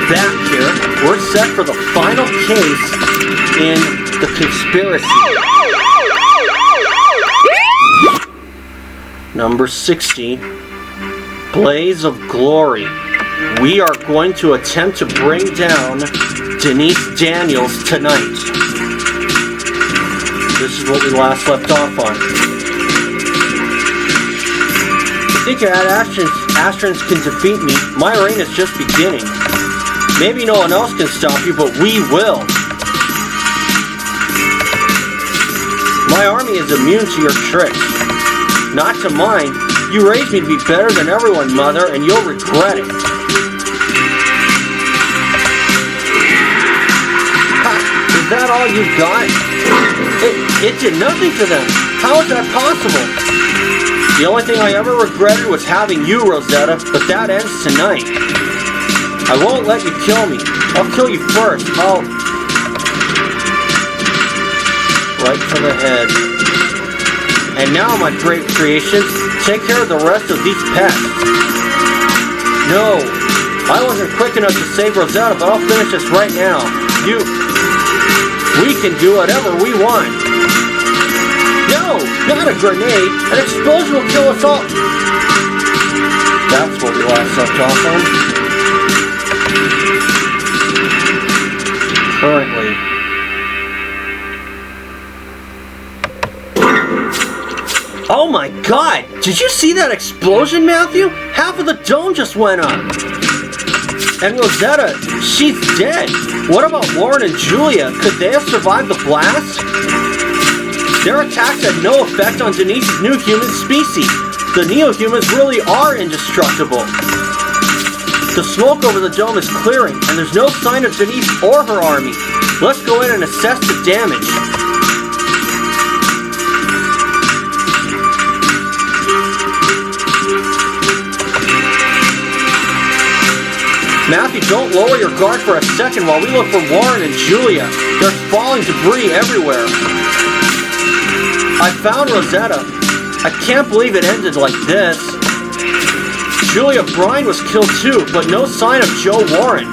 back here. We're set for the final case in the conspiracy. Number 60, Blaze of Glory. We are going to attempt to bring down Denise Daniels tonight. This is what we last left off on. You think your Astrans can defeat me? My reign is just beginning. Maybe no one else can stop you, but we will. My army is immune to your tricks. Not to mine. You raised me to be better than everyone, Mother, and you'll regret it. Ha! Is that all you got? It did nothing for them. How is that possible? The only thing I ever regretted was having you, Rosetta, but that ends tonight. I won't let you kill me. I'll kill you first. Right to the head. And now, my brave creations, take care of the rest of these pests. No, I wasn't quick enough to save Rosetta, but I'll finish this right now. We can do whatever we want. No, not a grenade. An explosion will kill us all. That's what we last left off on. Currently. Oh my God! Did you see that explosion, Matthew? Half of the dome just went up. And Rosetta, she's dead. What about Warren and Julia? Could they have survived the blast? Their attacks had no effect on Denise's new human species. The neo-humans really are indestructible. The smoke over the dome is clearing, and there's no sign of Denise or her army. Let's go in and assess the damage. Matthew, don't lower your guard for a second while we look for Warren and Julia. There's falling debris everywhere. I found Rosetta. I can't believe it ended like this. Julia Brine was killed too, but no sign of Joe Warren.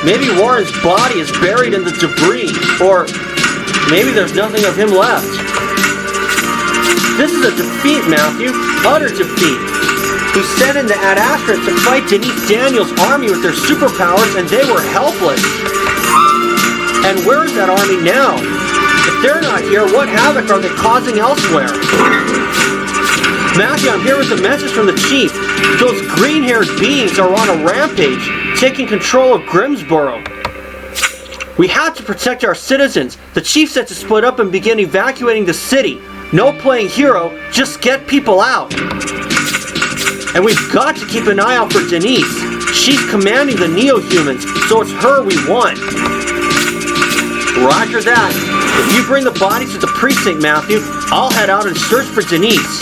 Maybe Warren's body is buried in the debris, or maybe there's nothing of him left. This is a defeat, Matthew. Utter defeat. We sent in the Ad-Astrans to fight Denise Daniels' army with their superpowers, and they were helpless. And where is that army now? If they're not here, what havoc are they causing elsewhere? Matthew, I'm here with a message from the chief. Those green-haired beings are on a rampage, taking control of Grimsboro. We have to protect our citizens. The chief said to split up and begin evacuating the city. No playing hero, just get people out. And we've got to keep an eye out for Denise. She's commanding the neo-humans, so it's her we want. Roger that. If you bring the bodies to the precinct, Matthew, I'll head out and search for Denise.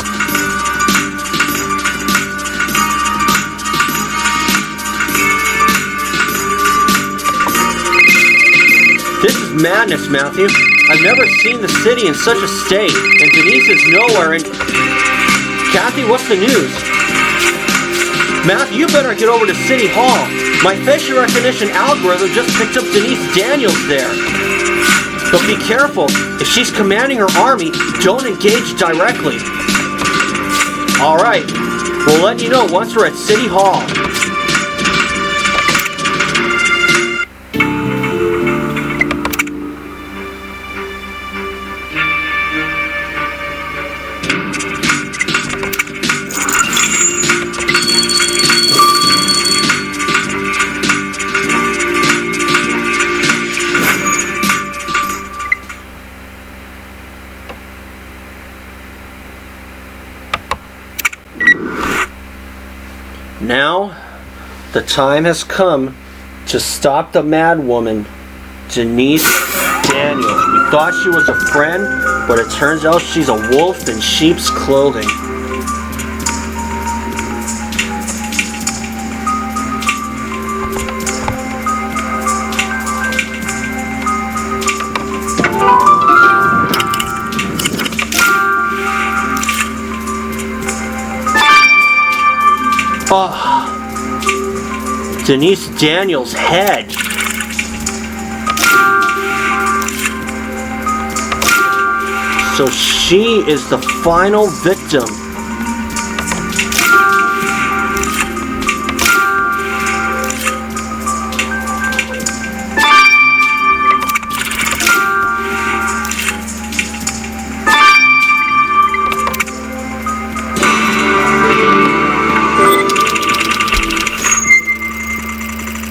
This is madness, Matthew. I've never seen the city in such a state, and Denise is nowhere in... Kathy, what's the news? Matthew, you better get over to City Hall. My facial recognition algorithm just picked up Denise Daniels there. But be careful. If she's commanding her army, don't engage directly. Alright, we'll let you know once we're at City Hall. Now, the time has come to stop the mad woman, Denise Daniels. We thought she was a friend, but it turns out she's a wolf in sheep's clothing. Denise Daniels' head. So she is the final victim.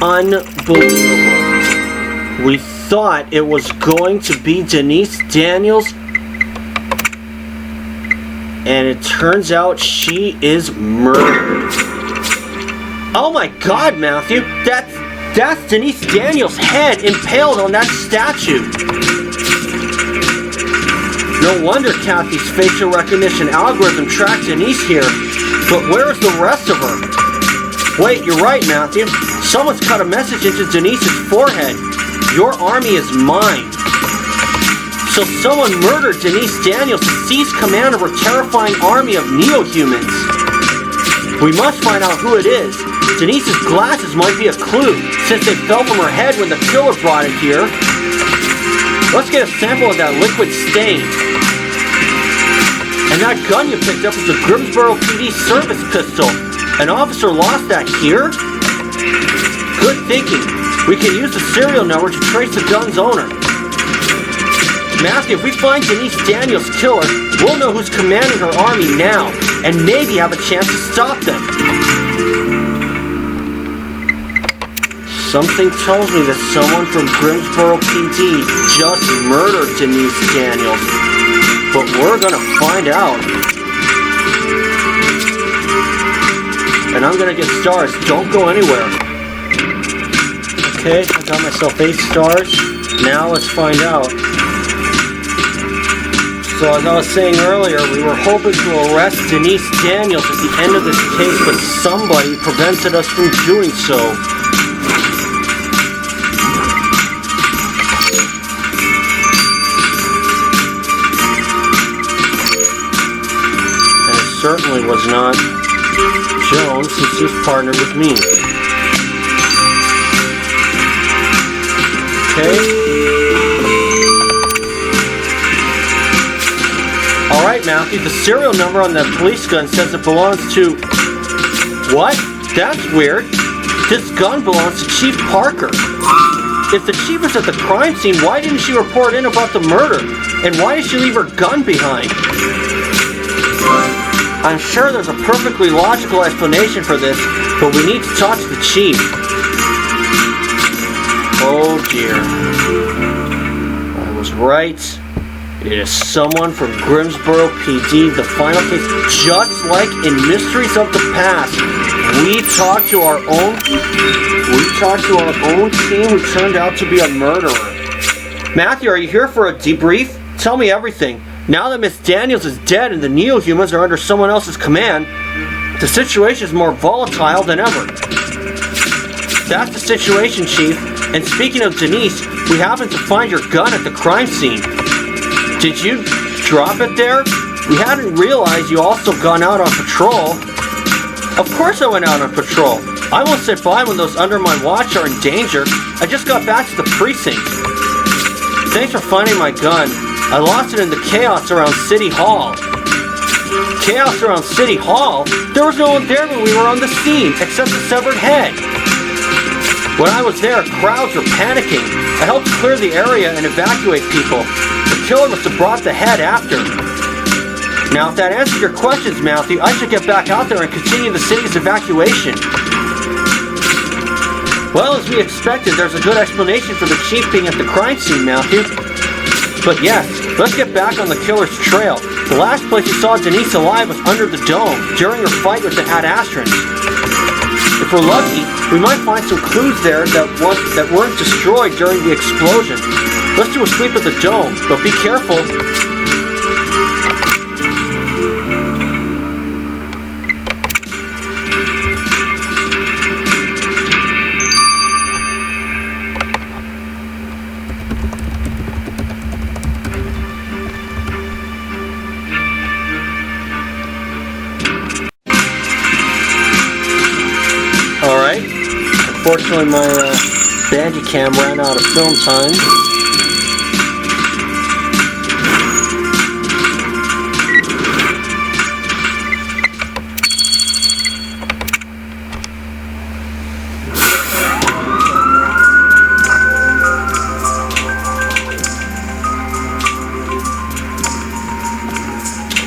Unbelievable. We thought it was going to be Denise Daniels, and it turns out she is murdered. Oh my God, Matthew! That's Denise Daniels' head impaled on that statue. No wonder Kathy's facial recognition algorithm tracked Denise here. But where is the rest of her? Wait, you're right, Matthew. Someone's cut a message into Denise's forehead. Your army is mine. So someone murdered Denise Daniels to seize command of her terrifying army of neo-humans. We must find out who it is. Denise's glasses might be a clue, since they fell from her head when the killer brought it here. Let's get a sample of that liquid stain. And that gun you picked up is a Grimsboro PD service pistol. An officer lost that here? Good thinking. We can use the serial number to trace the gun's owner. Matthew, if we find Denise Daniels' killer, we'll know who's commanding her army now, and maybe have a chance to stop them. Something tells me that someone from Grimsboro PD just murdered Denise Daniels. But we're gonna find out. And I'm gonna get stars. Don't go anywhere. Okay, I got myself 8 stars. Now let's find out. So as I was saying earlier, we were hoping to arrest Denise Daniels at the end of this case, but somebody prevented us from doing so. And it certainly was not Jones, since he's partnered with me. Okay. Alright, Matthew, the serial number on that police gun says it belongs to... What? That's weird. This gun belongs to Chief Parker. If the chief is at the crime scene, why didn't she report in about the murder? And why did she leave her gun behind? I'm sure there's a perfectly logical explanation for this, but we need to talk to the chief. Oh dear. I was right. It is someone from Grimsboro PD, the final case. Just like in Mysteries of the Past, we talked to our own team who turned out to be a murderer. Matthew, are you here for a debrief? Tell me everything. Now that Miss Daniels is dead and the neo-humans are under someone else's command, the situation is more volatile than ever. That's the situation, Chief. And speaking of Denise, we happened to find your gun at the crime scene. Did you drop it there? We hadn't realized you also gone out on patrol. Of course I went out on patrol. I won't sit by when those under my watch are in danger. I just got back to the precinct. Thanks for finding my gun. I lost it in the chaos around City Hall. Chaos around City Hall? There was no one there when we were on the scene, except the severed head. When I was there, crowds were panicking. I helped clear the area and evacuate people. The killer must have brought the head after. Now, if that answers your questions, Matthew, I should get back out there and continue the city's evacuation. Well, as we expected, there's a good explanation for the chief being at the crime scene, Matthew. But yes, let's get back on the killer's trail. The last place we saw Denise alive was under the dome, during her fight with the Ad-Astrans. If we're lucky, we might find some clues there that weren't destroyed during the explosion. Let's do a sweep of the dome, but be careful. Unfortunately, my Bandicam ran out of film time.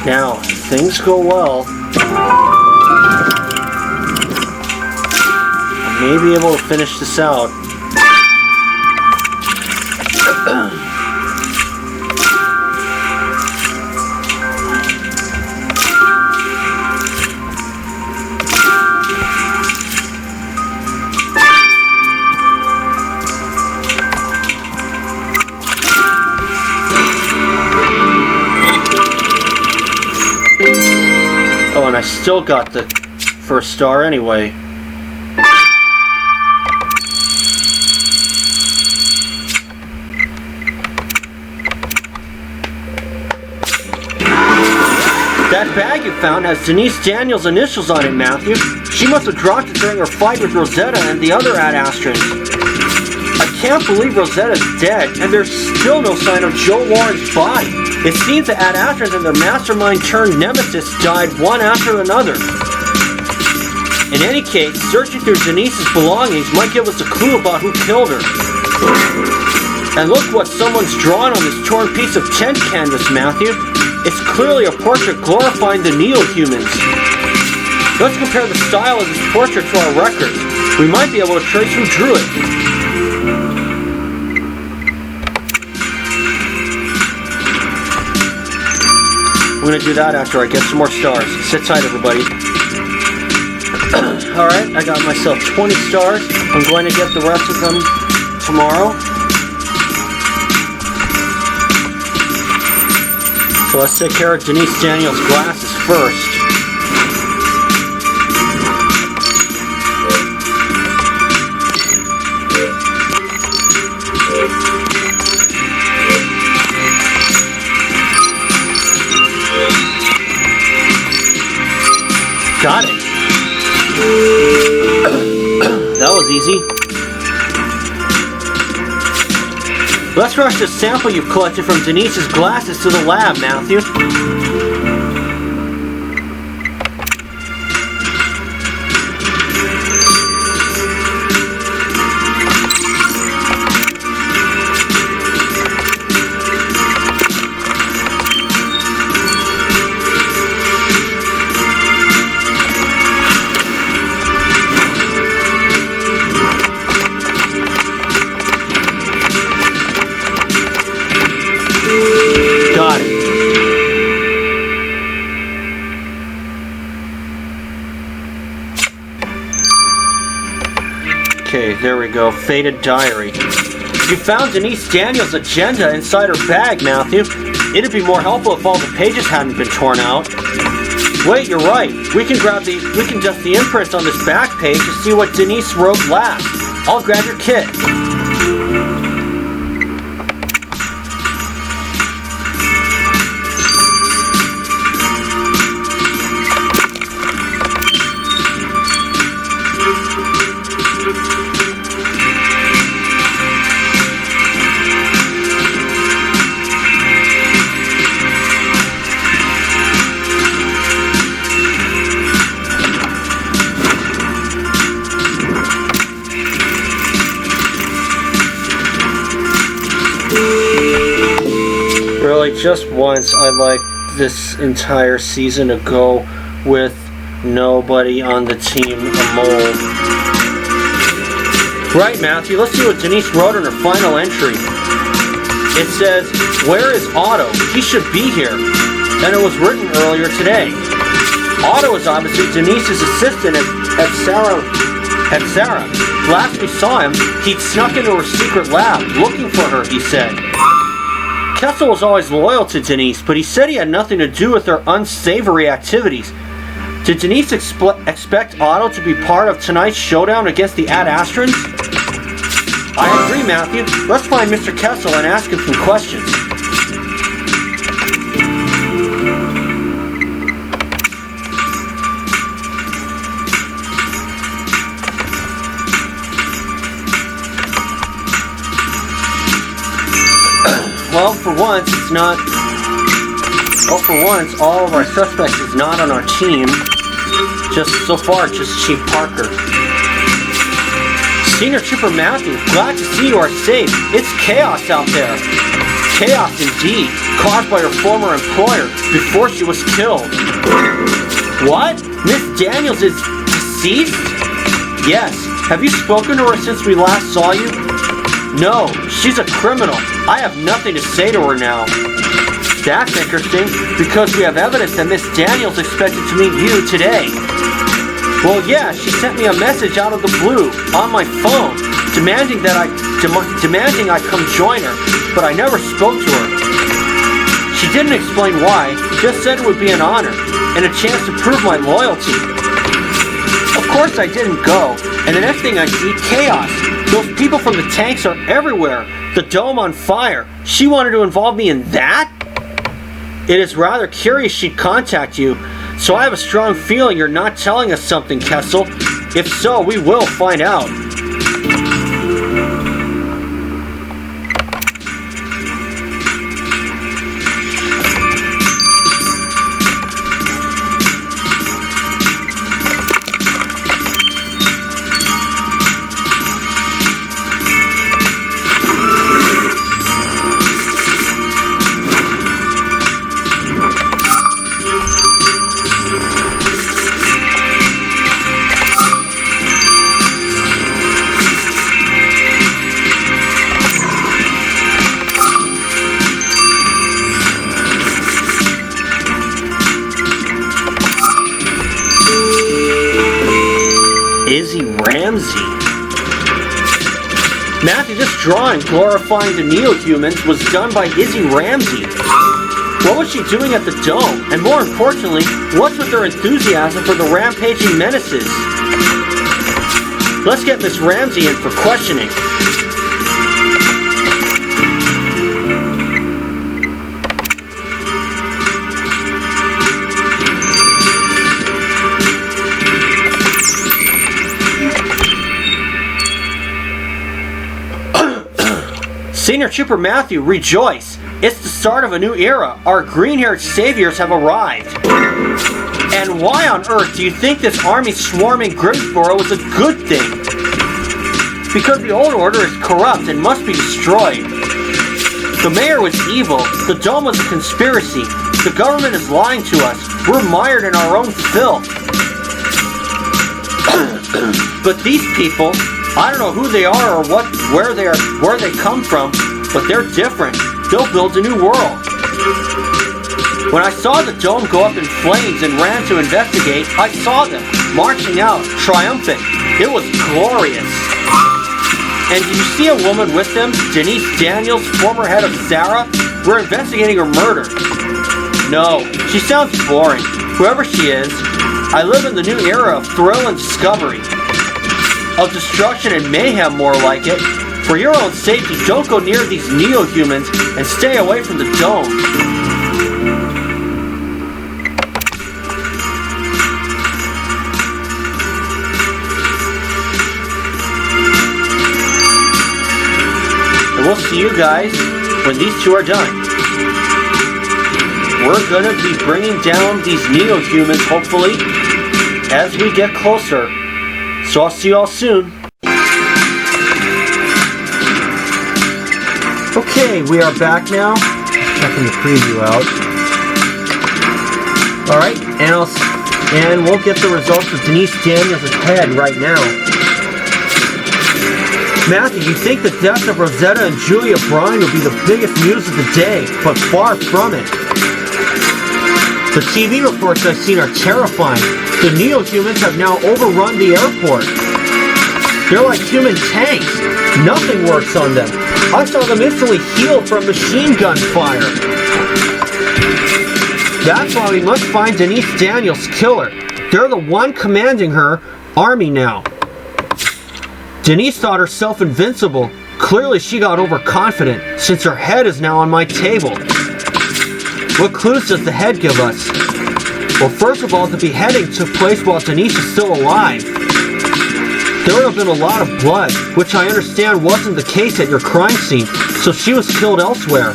Now, if things go well, I may be able to finish this out. Oh, and I still got the first star anyway. That bag you found has Denise Daniels' initials on it, Matthew. She must have dropped it during her fight with Rosetta and the other Ad-Astrans. I can't believe Rosetta's dead, and there's still no sign of Joe Warren's body. It seems the Ad-Astrans and their mastermind turned nemesis died one after another. In any case, searching through Denise's belongings might give us a clue about who killed her. And look what someone's drawn on this torn piece of tent canvas, Matthew. It's clearly a portrait glorifying the neo-humans. Let's compare the style of this portrait to our records. We might be able to trace who drew it. I'm going to do that after I get some more stars. Sit tight, everybody. Alright, I got myself 20 stars. I'm going to get the rest of them tomorrow. So let's take care of Denise Daniels' glasses first. Got it. That was easy. Let's rush the sample you've collected from Denise's glasses to the lab, Matthew. Okay, there we go. Faded diary. You found Denise Daniels' agenda inside her bag, Matthew. It'd be more helpful if all the pages hadn't been torn out. Wait, you're right. We can dust the imprints on this back page to see what Denise wrote last. I'll grab your kit. Really, just once, I'd like this entire season to go with nobody on the team a mole. Right, Matthew, let's see what Denise wrote in her final entry. It says, "Where is Otto? He should be here." And it was written earlier today. Otto is obviously Denise's assistant at S.A.R.A. Last we saw him, he'd snuck into her secret lab, looking for her, he said. Kessel was always loyal to Denise, but he said he had nothing to do with her unsavory activities. Did Denise expect Otto to be part of tonight's showdown against the Ad-Astrans? I agree, Matthew. Let's find Mr. Kessel and ask him some questions. well, for once, it's not... Well, for once, all of our suspects is not on our team. So far, just Chief Parker. Senior Trooper Matthew, glad to see you are safe. It's chaos out there. Chaos indeed, caused by her former employer before she was killed. What? Miss Daniels is deceased? Yes. Have you spoken to her since we last saw you? No, she's a criminal. I have nothing to say to her now. That's interesting, because we have evidence that Miss Daniels expected to meet you today. Well, yeah, she sent me a message out of the blue, on my phone, demanding I come join her, but I never spoke to her. She didn't explain why, just said it would be an honor, and a chance to prove my loyalty. Of course I didn't go, and the next thing I see, chaos. Those people from the tanks are everywhere, the dome on fire. She wanted to involve me in that? It is rather curious she'd contact you, so I have a strong feeling you're not telling us something, Kessel. If so, we will find out. Matthew, this drawing glorifying the neo-humans was done by Izzy Ramsey. What was she doing at the dome? And more importantly, what's with her enthusiasm for the rampaging menaces? Let's get Miss Ramsey in for questioning. Senior Trooper Matthew, rejoice! It's the start of a new era. Our green-haired saviors have arrived. And why on earth do you think this army swarming Grimsboro is a good thing? Because the old order is corrupt and must be destroyed. The mayor was evil. The dome was a conspiracy. The government is lying to us. We're mired in our own filth. But these people, I don't know who they are or where they come from, but they're different. They'll build a new world. When I saw the dome go up in flames and ran to investigate, I saw them marching out, triumphant. It was glorious. And did you see a woman with them? Denise Daniels, former head of S.A.R.A? We're investigating her murder. No, she sounds boring. Whoever she is, I live in the new era of thrill and discovery. Of destruction and mayhem, more like it. For your own safety, don't go near these neo-humans and stay away from the dome. And we'll see you guys when these two are done. We're gonna be bringing down these neo-humans, hopefully, as we get closer. So I'll see you all soon. Okay, we are back now. Checking the preview out. Alright, and we'll get the results of Denise Daniels' head right now. Matthew, you think the death of Rosetta and Julia Bryan will be the biggest news of the day, but far from it. The TV reports I've seen are terrifying. The neo-humans have now overrun the airport. They're like human tanks. Nothing works on them. I saw them instantly heal from machine gun fire. That's why we must find Denise Daniels' killer. They're the one commanding her army now. Denise thought herself invincible. Clearly she got overconfident, since her head is now on my table. What clues does the head give us? Well, first of all, the beheading took place while Denise is still alive. There would have been a lot of blood, which I understand wasn't the case at your crime scene, so she was killed elsewhere.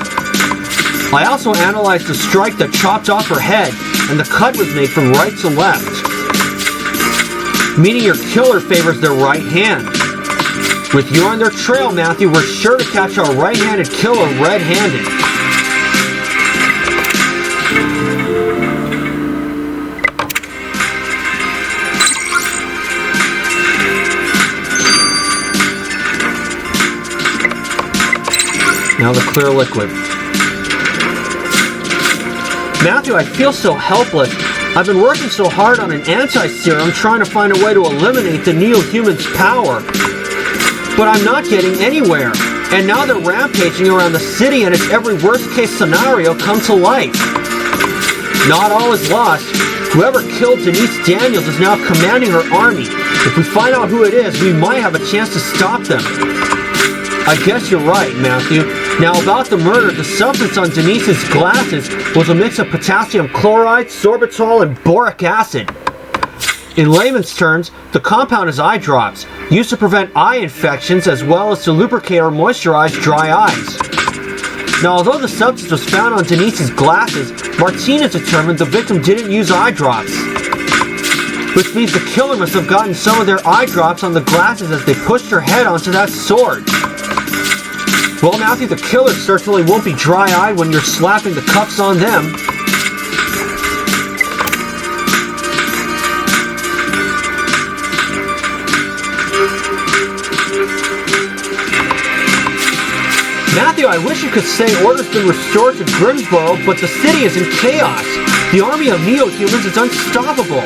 I also analyzed the strike that chopped off her head, and the cut was made from right to left, meaning your killer favors their right hand. With you on their trail, Matthew, we're sure to catch our right-handed killer red-handed. Now the clear liquid. Matthew, I feel so helpless. I've been working so hard on an anti-serum trying to find a way to eliminate the neo-human's power. But I'm not getting anywhere. And now they're rampaging around the city and it's every worst-case scenario come to life. Not all is lost. Whoever killed Denise Daniels is now commanding her army. If we find out who it is, we might have a chance to stop them. I guess you're right, Matthew. Now about the murder, the substance on Denise's glasses was a mix of potassium chloride, sorbitol, and boric acid. In layman's terms, the compound is eye drops, used to prevent eye infections as well as to lubricate or moisturize dry eyes. Now although the substance was found on Denise's glasses, Martinez determined the victim didn't use eye drops. Which means the killer must have gotten some of their eye drops on the glasses as they pushed her head onto that sword. Well, Matthew, the killer certainly won't be dry-eyed when you're slapping the cuffs on them. Matthew, I wish you could say order's been restored to Grimsboro, but the city is in chaos. The army of neo-humans is unstoppable.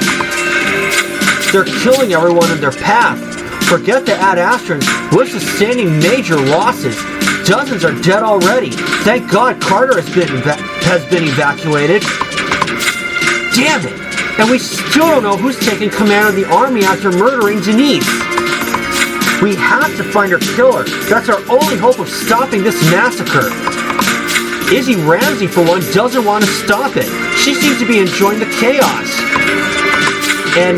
They're killing everyone in their path. Forget the Ad-Astrans, we're sustaining major losses. Dozens are dead already. Thank God Carter has been evacuated. Damn it! And we still don't know who's taking command of the army after murdering Denise. We have to find her killer. That's our only hope of stopping this massacre. Izzy Ramsey, for one, doesn't want to stop it. She seems to be enjoying the chaos. And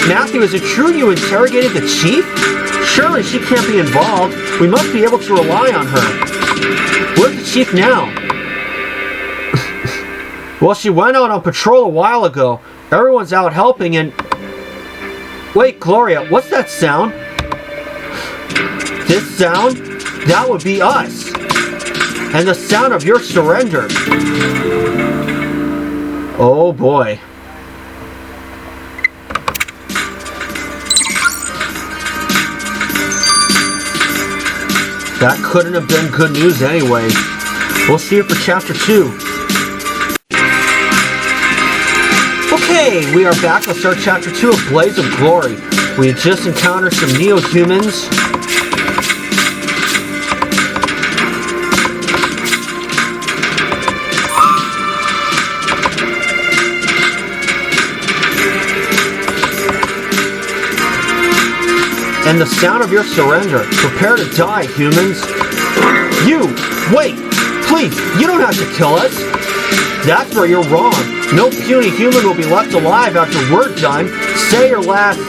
Matthew, is it true you interrogated the chief? Surely she can't be involved. We must be able to rely on her. Where's the chief now? Well, she went out on patrol a while ago. Everyone's out helping and... Wait, Gloria, what's that sound? This sound? That would be us. And the sound of your surrender. Oh boy. That couldn't have been good news anyway. We'll see it for Chapter 2. Okay, we are back. Let's start Chapter 2 of Blaze of Glory. We just encountered some neo-humans. And the sound of your surrender. Prepare to die, humans. You! Wait! Please, you don't have to kill us! That's where you're wrong. No puny human will be left alive after we're done. Say your last...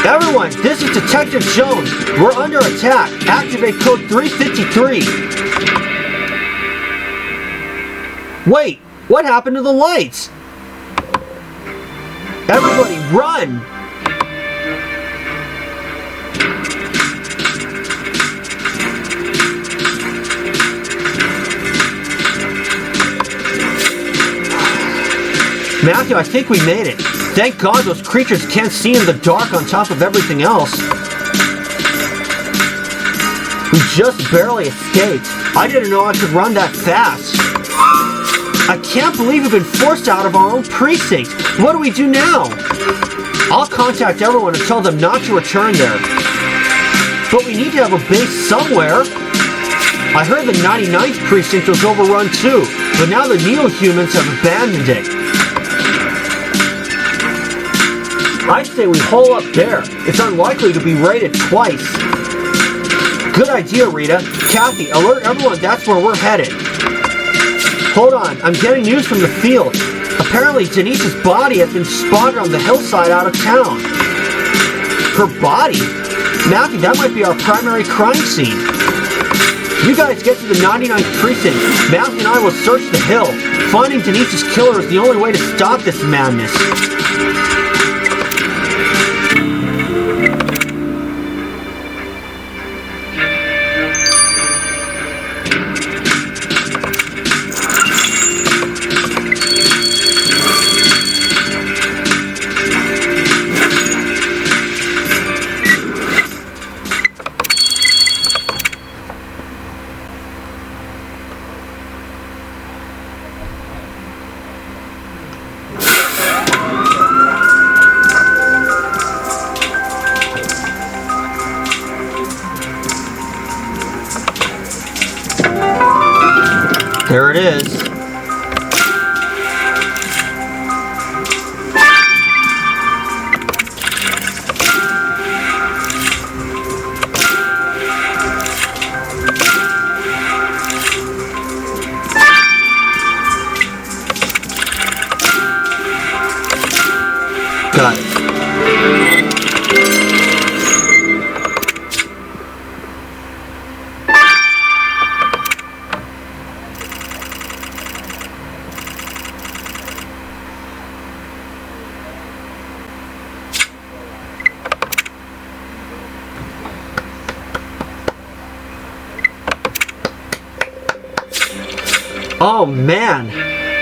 Everyone, this is Detective Jones. We're under attack. Activate code 353. Wait, what happened to the lights? Everybody, run! Matthew, I think we made it. Thank God those creatures can't see in the dark on top of everything else. We just barely escaped. I didn't know I could run that fast. I can't believe we've been forced out of our own precinct. What do we do now? I'll contact everyone and tell them not to return there. But we need to have a base somewhere. I heard the 99th precinct was overrun too, but now the neo-humans have abandoned it. I'd say we hole up there. It's unlikely to be raided twice. Good idea, Rita. Kathy, alert everyone that's where we're headed. Hold on, I'm getting news from the field. Apparently Denise's body has been spotted on the hillside out of town. Her body? Matthew, that might be our primary crime scene. You guys get to the 99th precinct. Matthew and I will search the hill. Finding Denise's killer is the only way to stop this madness. There it is. Got it. Oh man,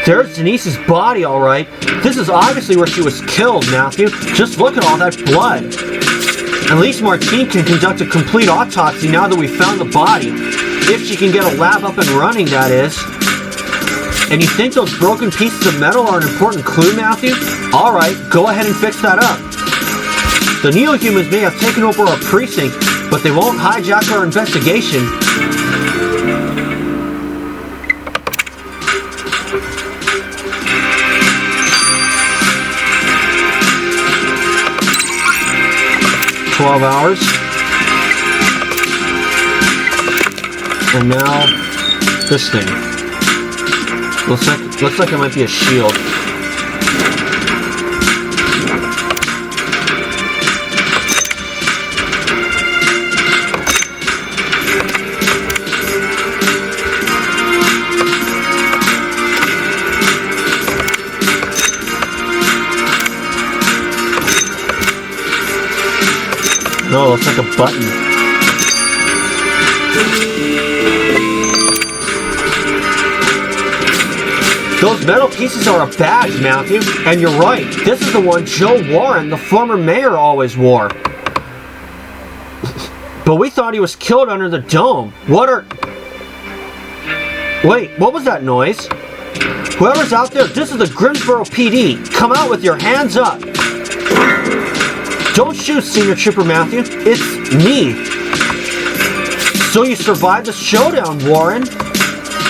there's Denise's body, all right. This is obviously where she was killed, Matthew. Just look at all that blood. At least Martine can conduct a complete autopsy now that we've found the body. If she can get a lab up and running, that is. And you think those broken pieces of metal are an important clue, Matthew? All right, go ahead and fix that up. The Neo-Humans may have taken over our precinct, but they won't hijack our investigation. $12. And now this thing. Looks like it might be a shield. No, it looks like a button. Those metal pieces are a badge, Matthew. And you're right, this is the one Joe Warren, the former mayor, always wore. But we thought he was killed under the dome. Wait, what was that noise? Whoever's out there, this is the Grimsboro PD. Come out with your hands up. Don't shoot, Senior Trooper Matthew. It's me. So you survived the showdown, Warren?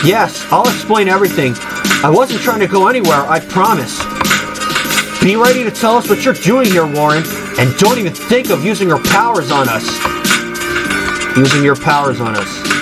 Yes, I'll explain everything. I wasn't trying to go anywhere, I promise. Be ready to tell us what you're doing here, Warren. And don't even think of using your powers on us. Using your powers on us.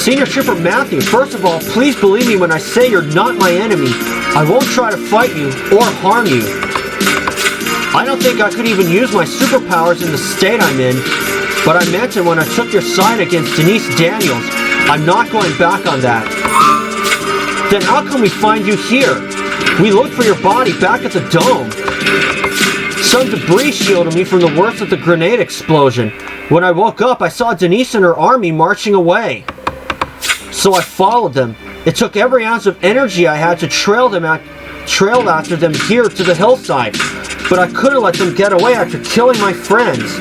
Senior Trooper Matthew, first of all, please believe me when I say you're not my enemy. I won't try to fight you or harm you. I don't think I could even use my superpowers in the state I'm in, but I meant it when I took your side against Denise Daniels. I'm not going back on that. Then how come we find you here? We looked for your body back at the dome. Some debris shielded me from the worst of the grenade explosion. When I woke up, I saw Denise and her army marching away. So I followed them. It took every ounce of energy I had to trail after them here to the hillside. But I couldn't let them get away after killing my friends.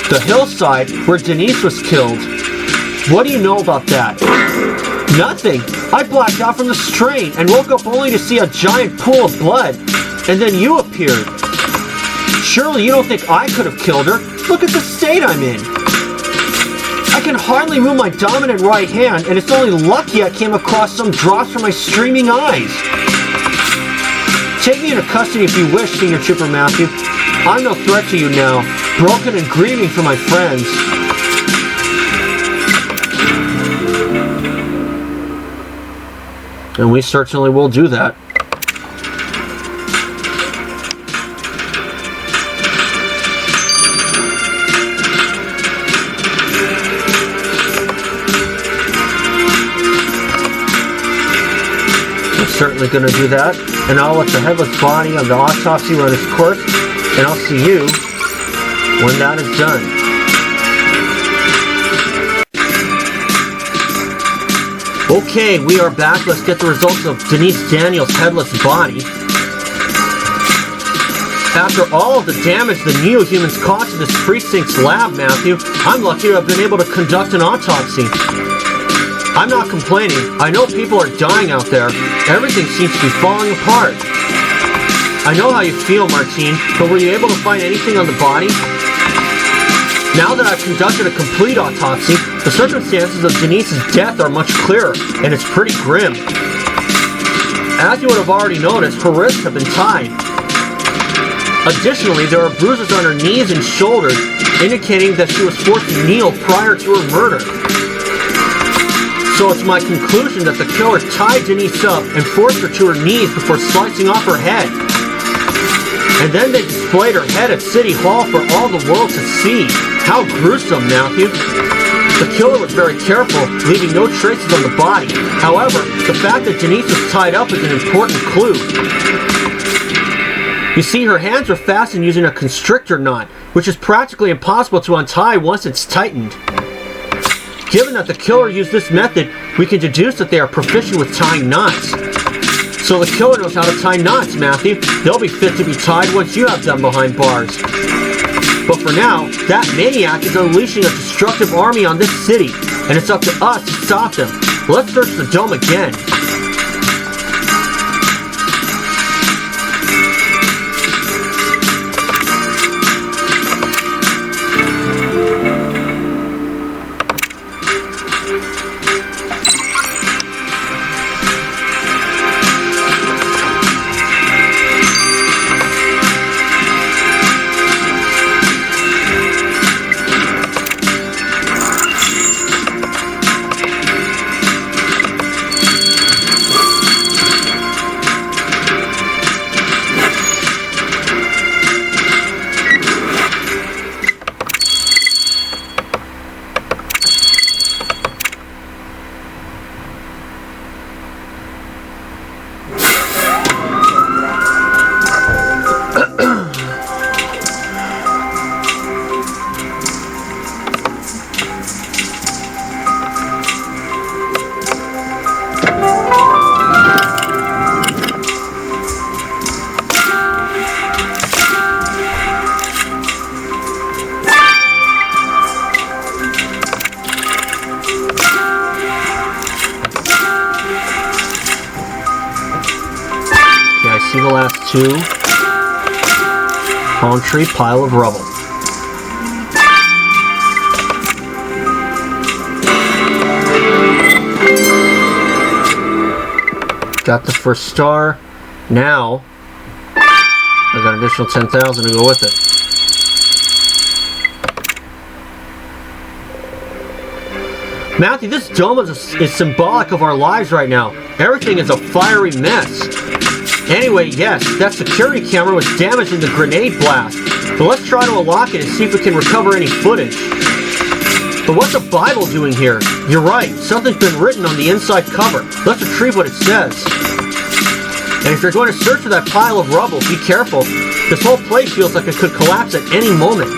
The hillside where Denise was killed. What do you know about that? Nothing. I blacked out from the strain and woke up only to see a giant pool of blood. And then you appeared. Surely you don't think I could have killed her? Look at the state I'm in. I can hardly move my dominant right hand, and it's only lucky I came across some drops from my streaming eyes. Take me into custody if you wish, Senior Trooper Matthew. I'm no threat to you now, broken and grieving for my friends. And we certainly will do that. We're certainly going to do that. And I'll let the headless body of the autopsy run its course. And I'll see you when that is done. Okay, we are back. Let's get the results of Denise Daniels' headless body. After all of the damage the neo-humans caused to this precinct's lab, Matthew, I'm lucky to have been able to conduct an autopsy. I'm not complaining. I know people are dying out there. Everything seems to be falling apart. I know how you feel, Martine, but were you able to find anything on the body? Now that I've conducted a complete autopsy, the circumstances of Denise's death are much clearer, and it's pretty grim. As you would have already noticed, her wrists have been tied. Additionally, there are bruises on her knees and shoulders, indicating that she was forced to kneel prior to her murder. So it's my conclusion that the killer tied Denise up and forced her to her knees before slicing off her head. And then they displayed her head at City Hall for all the world to see. How gruesome, Matthew. The killer was very careful, leaving no traces on the body. However, the fact that Denise was tied up is an important clue. You see, her hands are fastened using a constrictor knot, which is practically impossible to untie once it's tightened. Given that the killer used this method, we can deduce that they are proficient with tying knots. So the killer knows how to tie knots, Matthew. They'll be fit to be tied once you have them behind bars. But for now, that maniac is unleashing a destructive army on this city, and it's up to us to stop them. Let's search the dome again. See the last two? Palm tree, pile of rubble. Got the first star. Now, I got an additional 10,000 to go with it. Matthew, this dome is symbolic of our lives right now. Everything is a fiery mess. Anyway, yes, that security camera was damaged in the grenade blast. But let's try to unlock it and see if we can recover any footage. But what's the Bible doing here? You're right, something's been written on the inside cover. Let's retrieve what it says. And if you're going to search for that pile of rubble, be careful. This whole place feels like it could collapse at any moment.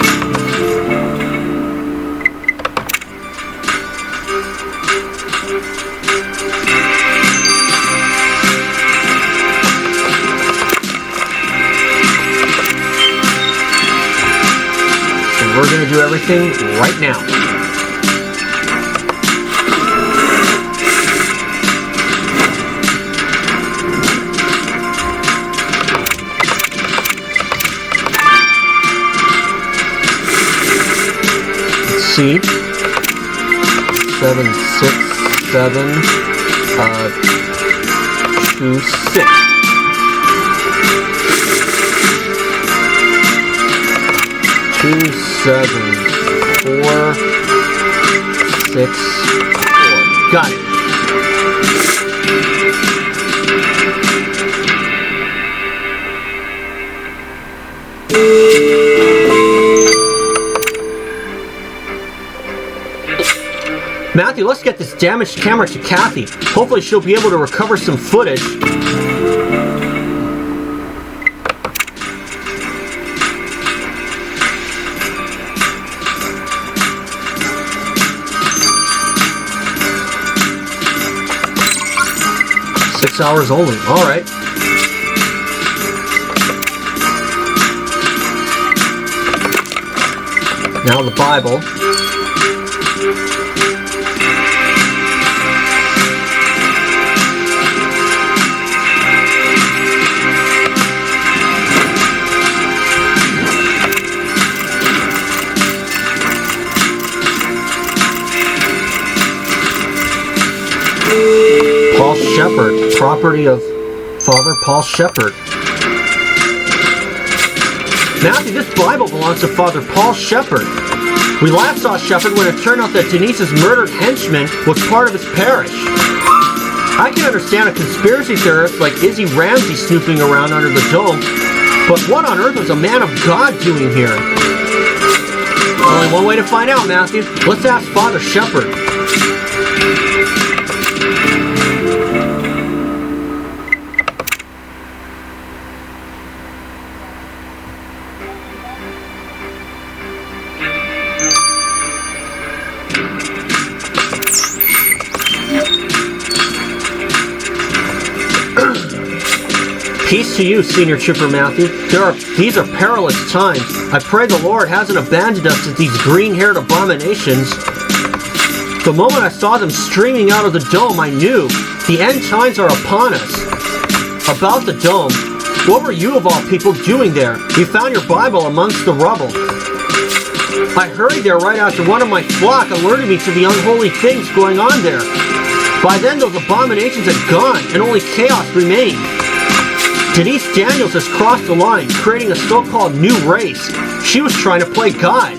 We're going to do everything right now. Let's see. 2726. Two sevens, 4, 6, 4. Got it. Matthew, let's get this damaged camera to Kathy. Hopefully she'll be able to recover some footage. Hours only. All right. Now the Bible. Paul Shepherd, property of Father Paul Shepherd. Matthew, this Bible belongs to Father Paul Shepherd. We last saw Shepherd when it turned out that Denise's murdered henchman was part of his parish. I can understand a conspiracy theorist like Izzy Ramsey snooping around under the dome, but what on earth was a man of God doing here? Only one way to find out, Matthew. Let's ask Father Shepherd. Peace to you, Senior Trooper Matthew. These are perilous times. I pray the Lord hasn't abandoned us to these green-haired abominations. The moment I saw them streaming out of the dome, I knew the end times are upon us. About the dome, what were you of all people doing there? We found your Bible amongst the rubble. I hurried there right after one of my flock alerted me to the unholy things going on there. By then, those abominations had gone, and only chaos remained. Denise Daniels has crossed the line, creating a so-called new race. She was trying to play God.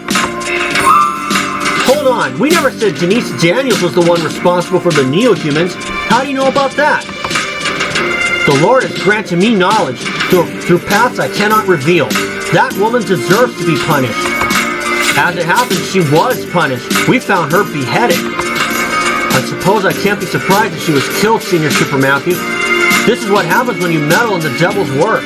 Hold on, we never said Denise Daniels was the one responsible for the neo-humans. How do you know about that? The Lord has granted me knowledge through paths I cannot reveal. That woman deserves to be punished. As it happens, she was punished. We found her beheaded. I suppose I can't be surprised if she was killed, Senior Trooper Matthew. This is what happens when you meddle in the devil's work.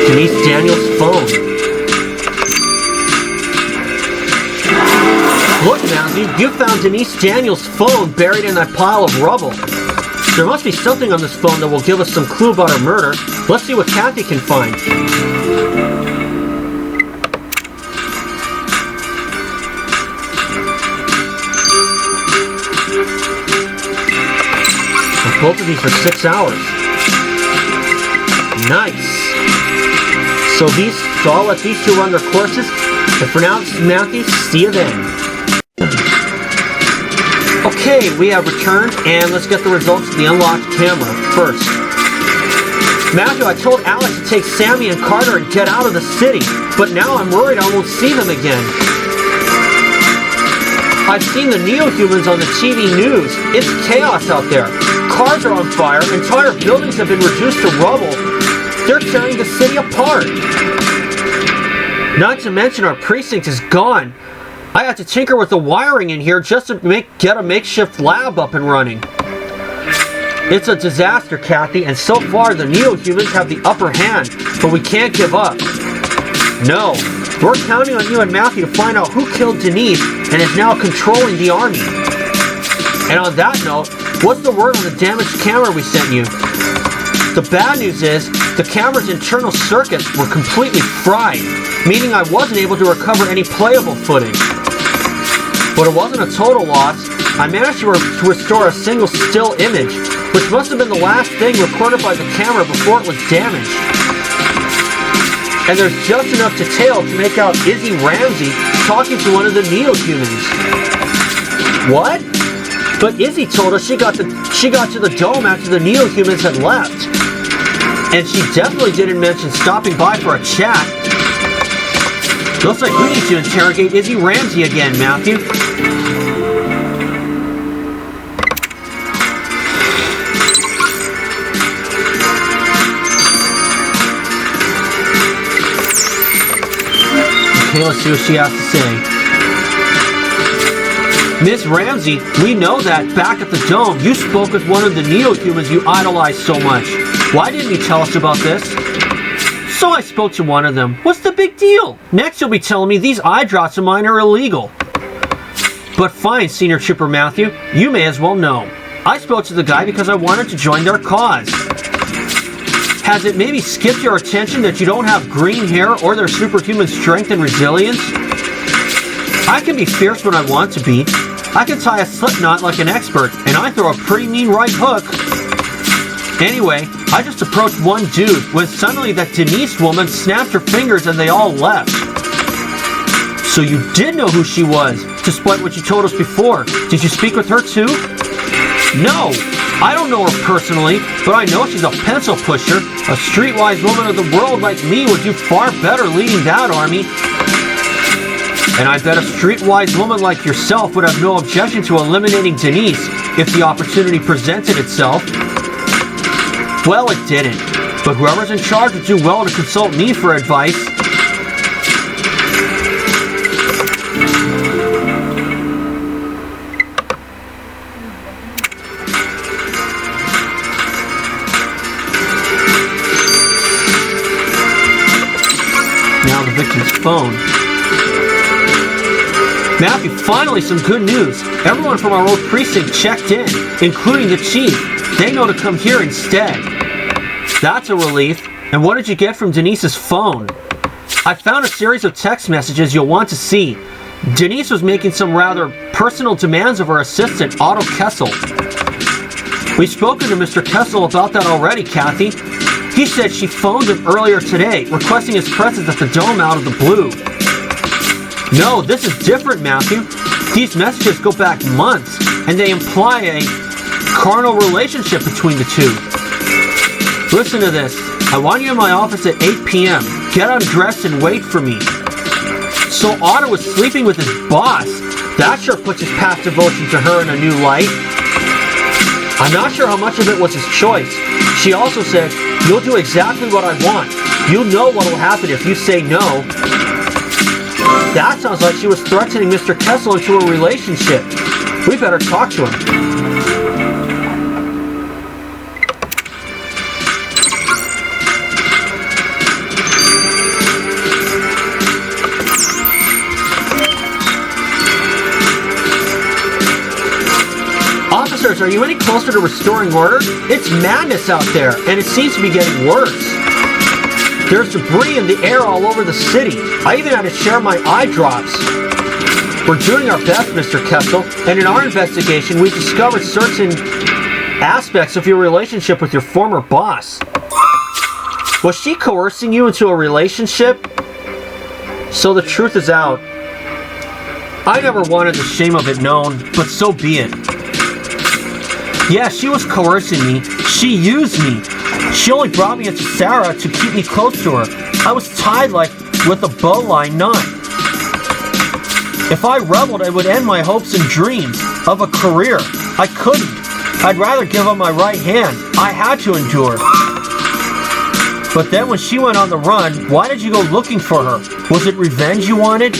Denise Daniels' phone. Look, Matthew, you found Denise Daniels' phone buried in that pile of rubble. There must be something on this phone that will give us some clue about her murder. Let's see what Kathy can find. Well, both of these are 6 hours. Nice. So I'll let these two run their courses. And for now, this is Matthew. See you then. Okay, we have returned, and let's get the results of the unlocked camera first. Matthew, I told Alex to take Sammy and Carter and get out of the city, but now I'm worried I won't see them again. I've seen the neo-humans on the TV news. It's chaos out there. Cars are on fire, entire buildings have been reduced to rubble. They're tearing the city apart. Not to mention our precinct is gone. I had to tinker with the wiring in here just to get a makeshift lab up and running. It's a disaster, Kathy, and so far the neo-humans have the upper hand, but we can't give up. No, we're counting on you and Matthew to find out who killed Denise and is now controlling the army. And on that note, what's the word on the damaged camera we sent you? The bad news is, The camera's internal circuits were completely fried, meaning I wasn't able to recover any playable footage. But it wasn't a total loss. I managed to restore a single still image, which must have been the last thing recorded by the camera before it was damaged. And there's just enough detail to make out Izzy Ramsey talking to one of the neo-humans. What? But Izzy told us she got to the dome after the neo-humans had left. And she definitely didn't mention stopping by for a chat. Looks like we need to interrogate Izzy Ramsey again, Matthew. Okay, let's see what she has to say. Miss Ramsey, we know that back at the dome, you spoke with one of the neo-humans you idolized so much. Why didn't you tell us about this? So I spoke to one of them. What's the big deal? Next you'll be telling me these eye drops of mine are illegal. But fine, Senior Trooper Matthew, you may as well know. I spoke to the guy because I wanted to join their cause. Has it maybe skipped your attention that you don't have green hair or their superhuman strength and resilience? I can be fierce when I want to be. I can tie a slip knot like an expert, and I throw a pretty mean right hook. Anyway, I just approached one dude when suddenly that Denise woman snapped her fingers and they all left. So you did know who she was, despite what you told us before. Did you speak with her too? No, I don't know her personally, but I know she's a pencil pusher. A streetwise woman of the world like me would do far better leading that army. And I bet a streetwise woman like yourself would have no objection to eliminating Denise if the opportunity presented itself. Well, it didn't, but whoever's in charge would do well to consult me for advice. Now the victim's phone. Matthew, finally some good news. Everyone from our old precinct checked in, including the chief. They know to come here instead. That's a relief. And what did you get from Denise's phone? I found a series of text messages you'll want to see. Denise was making some rather personal demands of her assistant, Otto Kessel. We've spoken to Mr. Kessel about that already, Kathy. He said she phoned him earlier today, requesting his presence at the dome out of the blue. No, this is different, Matthew. These messages go back months, and they imply a carnal relationship between the two. Listen to this. I want you in my office at 8 p.m. Get undressed and wait for me. So Otto was sleeping with his boss. That sure puts his past devotion to her in a new light. I'm not sure how much of it was his choice. She also said, you'll do exactly what I want. You know what will happen if you say no. That sounds like she was threatening Mr. Kessel into a relationship. We better talk to him. Officers, are you any closer to restoring order? It's madness out there, and it seems to be getting worse. There's debris in the air all over the city. I even had to share my eye drops. We're doing our best, Mr. Kessel, and in our investigation, we discovered certain aspects of your relationship with your former boss. Was she coercing you into a relationship? So the truth is out. I never wanted the shame of it known, but so be it. Yeah, she was coercing me. She used me. She only brought me into S.A.R.A to keep me close to her. I was tied like with a bowline knot. If I rebelled, it would end my hopes and dreams of a career. I couldn't. I'd rather give up my right hand. I had to endure. But then when she went on the run, why did you go looking for her? Was it revenge you wanted?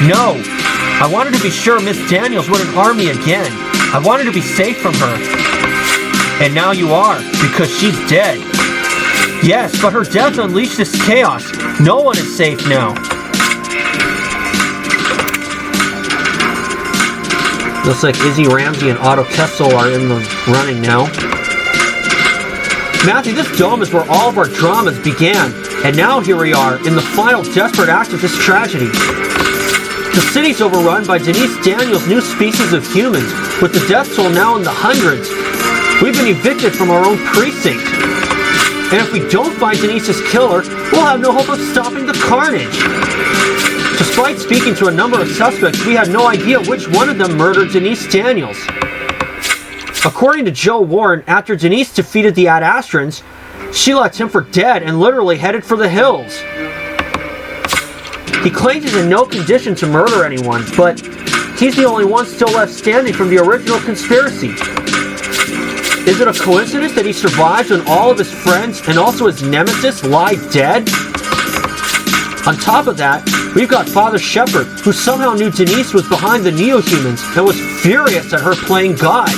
No. I wanted to be sure Miss Daniels wouldn't harm me again. I wanted to be safe from her. And now you are, because she's dead. Yes, but her death unleashed this chaos. No one is safe now. Looks like Izzy Ramsey and Otto Kessel are in the running now. Matthew, this dome is where all of our dramas began, and now here we are, in the final desperate act of this tragedy. The city's overrun by Denise Daniels' new species of humans, with the death toll now in the hundreds. We've been evicted from our own precinct. And if we don't find Denise's killer, we'll have no hope of stopping the carnage. Despite speaking to a number of suspects, we had no idea which one of them murdered Denise Daniels. According to Joe Warren, after Denise defeated the Ad-Astrans, she left him for dead and literally headed for the hills. He claims he's in no condition to murder anyone, but he's the only one still left standing from the original conspiracy. Is it a coincidence that he survives when all of his friends and also his nemesis lie dead? On top of that, we've got Father Shepard, who somehow knew Denise was behind the Neo-Humans and was furious at her playing God.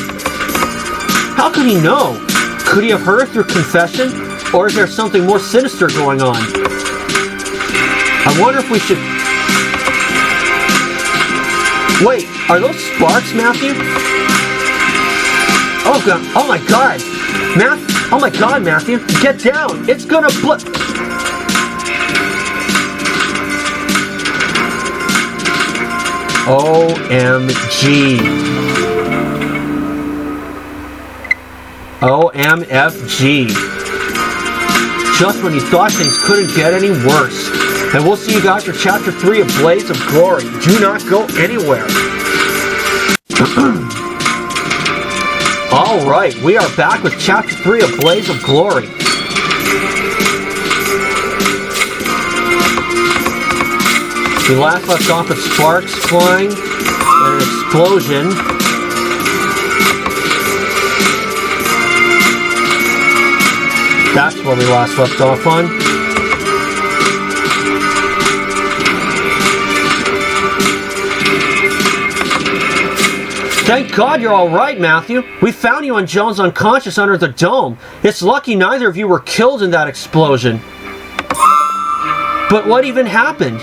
How could he know? Could he have heard her through confession? Or is there something more sinister going on? I wonder if we should... Wait, are those sparks, Matthew? Oh god! Oh my god! Oh my god, Matthew! Get down! It's gonna OMG. OMFG. Just when you thought things couldn't get any worse. And we'll see you guys for Chapter 3 of Blaze of Glory. Do not go anywhere. Alright, we are back with Chapter 3 of Blaze of Glory. We last left off with sparks flying and an explosion. That's where we last left off on. Thank God you're alright, Matthew. We found you and Jones unconscious under the dome. It's lucky neither of you were killed in that explosion. But what even happened?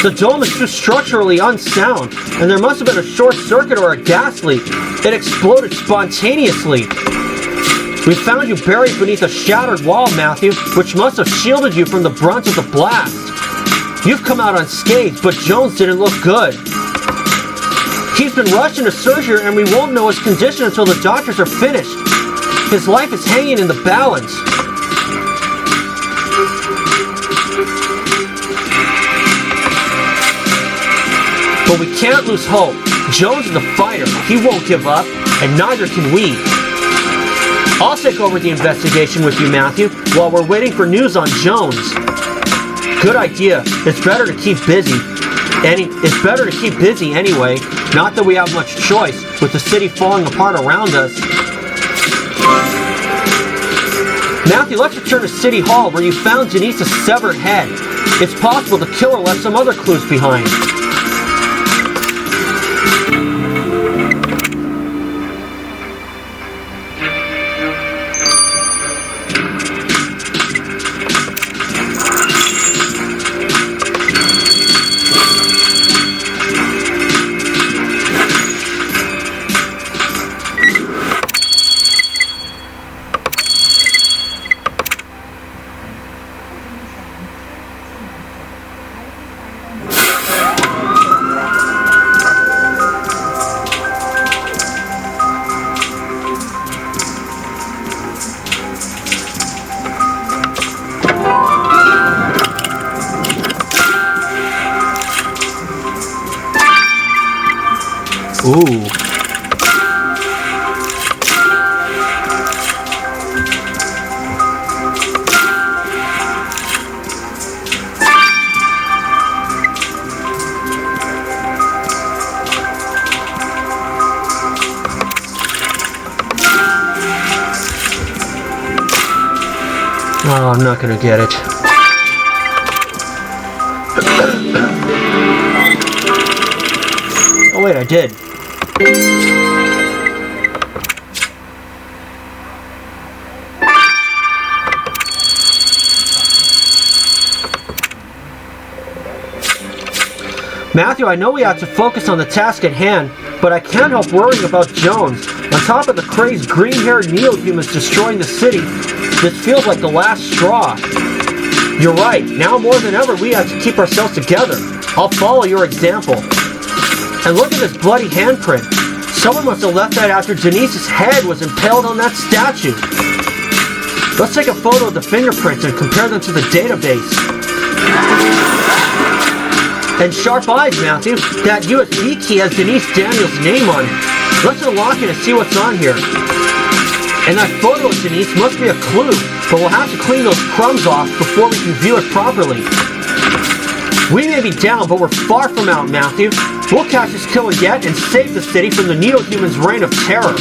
The dome is too structurally unsound, and there must have been a short circuit or a gas leak. It exploded spontaneously. We found you buried beneath a shattered wall, Matthew, which must have shielded you from the brunt of the blast. You've come out unscathed, but Jones didn't look good. He's been rushed into surgery and we won't know his condition until the doctors are finished. His life is hanging in the balance. But we can't lose hope. Jones is a fighter. He won't give up, and neither can we. I'll take over the investigation with you, Matthew, while we're waiting for news on Jones. Good idea. It's better to keep busy. It's better to keep busy anyway. Not that we have much choice, with the city falling apart around us. Matthew, let's return to City Hall, where you found Denise's severed head. It's possible the killer left some other clues behind. Ooh. Oh, I'm not gonna get it. Oh wait, I did. Matthew, I know we have to focus on the task at hand, but I can't help worrying about Jones. On top of the crazed green-haired neo-humans destroying the city, This feels like the last straw. You're right. Now more than ever, we have to keep ourselves together. I'll follow your example. And look at this bloody handprint. Someone must have left that after Denise's head was impaled on that statue. Let's take a photo of the fingerprints and compare them to the database. And sharp eyes, Matthew. That USB key has Denise Daniels' name on it. Let's unlock it and see what's on here. And that photo of Denise must be a clue, but we'll have to clean those crumbs off before we can view it properly. We may be down, but we're far from out, Matthew. We'll catch this killer yet and save the city from the Neo-Humans' reign of terror.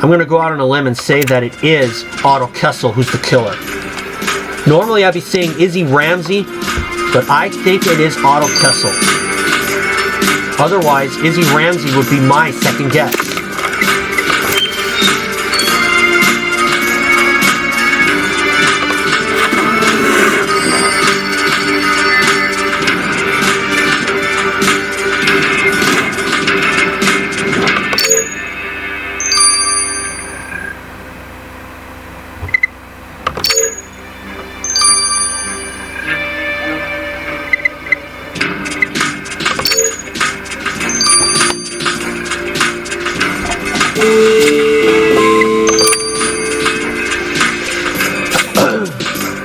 I'm going to go out on a limb and say that it is Otto Kessel who's the killer. Normally I'd be saying Izzy Ramsey, but I think it is Otto Kessel. Otherwise, Izzy Ramsey would be my second guess.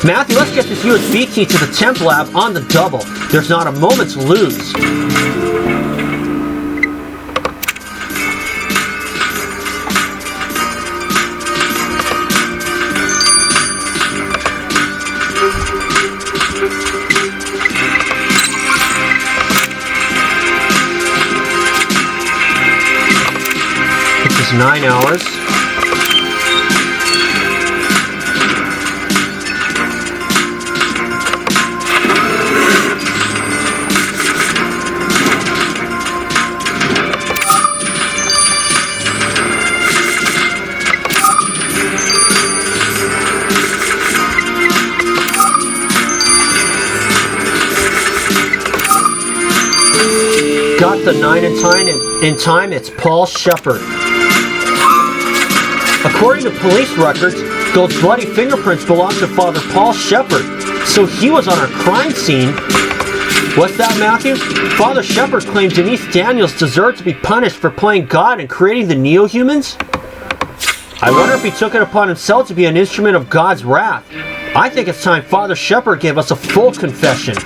Matthew, let's get this USB key to the temp lab on the double. There's not a moment to lose. This is 9 hours. Got the 9 in time, it's Paul Shepard. According to police records, those bloody fingerprints belong to Father Paul Shepard, so he was on our crime scene. What's that, Matthew? Father Shepard claimed Denise Daniels deserved to be punished for playing God and creating the Neo-Humans? I wonder if he took it upon himself to be an instrument of God's wrath. I think it's time Father Shepard gave us a full confession.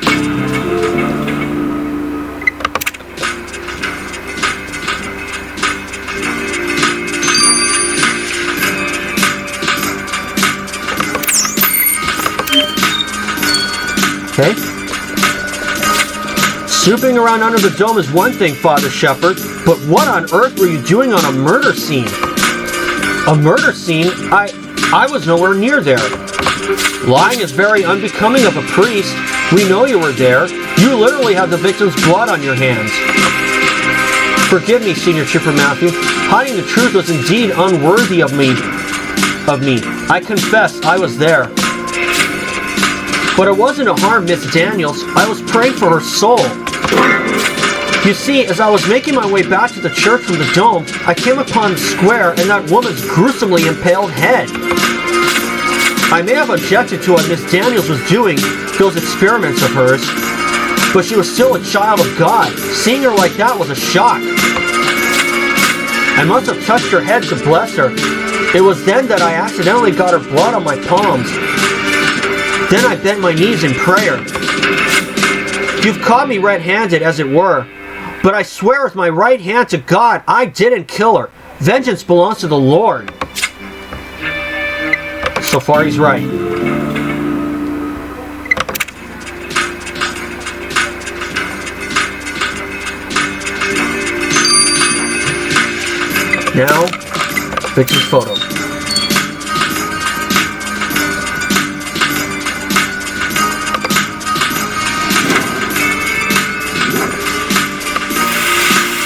Okay. Snooping around under the dome is one thing, Father Shepard, but what on earth were you doing on a murder scene? A murder scene? I was nowhere near there. Lying is very unbecoming of a priest. We know you were there. You literally have the victim's blood on your hands. Forgive me, Senior Trooper Matthew. Hiding the truth was indeed unworthy of me. I confess I was there. But it wasn't to harm Miss Daniels. I was praying for her soul. You see, as I was making my way back to the church from the dome, I came upon the square and that woman's gruesomely impaled head. I may have objected to what Miss Daniels was doing, those experiments of hers, but she was still a child of God. Seeing her like that was a shock. I must have touched her head to bless her. It was then that I accidentally got her blood on my palms. Then I bent my knees in prayer. You've caught me red-handed, as it were, but I swear with my right hand to God, I didn't kill her. Vengeance belongs to the Lord. So far, he's right. Now, victim's photo.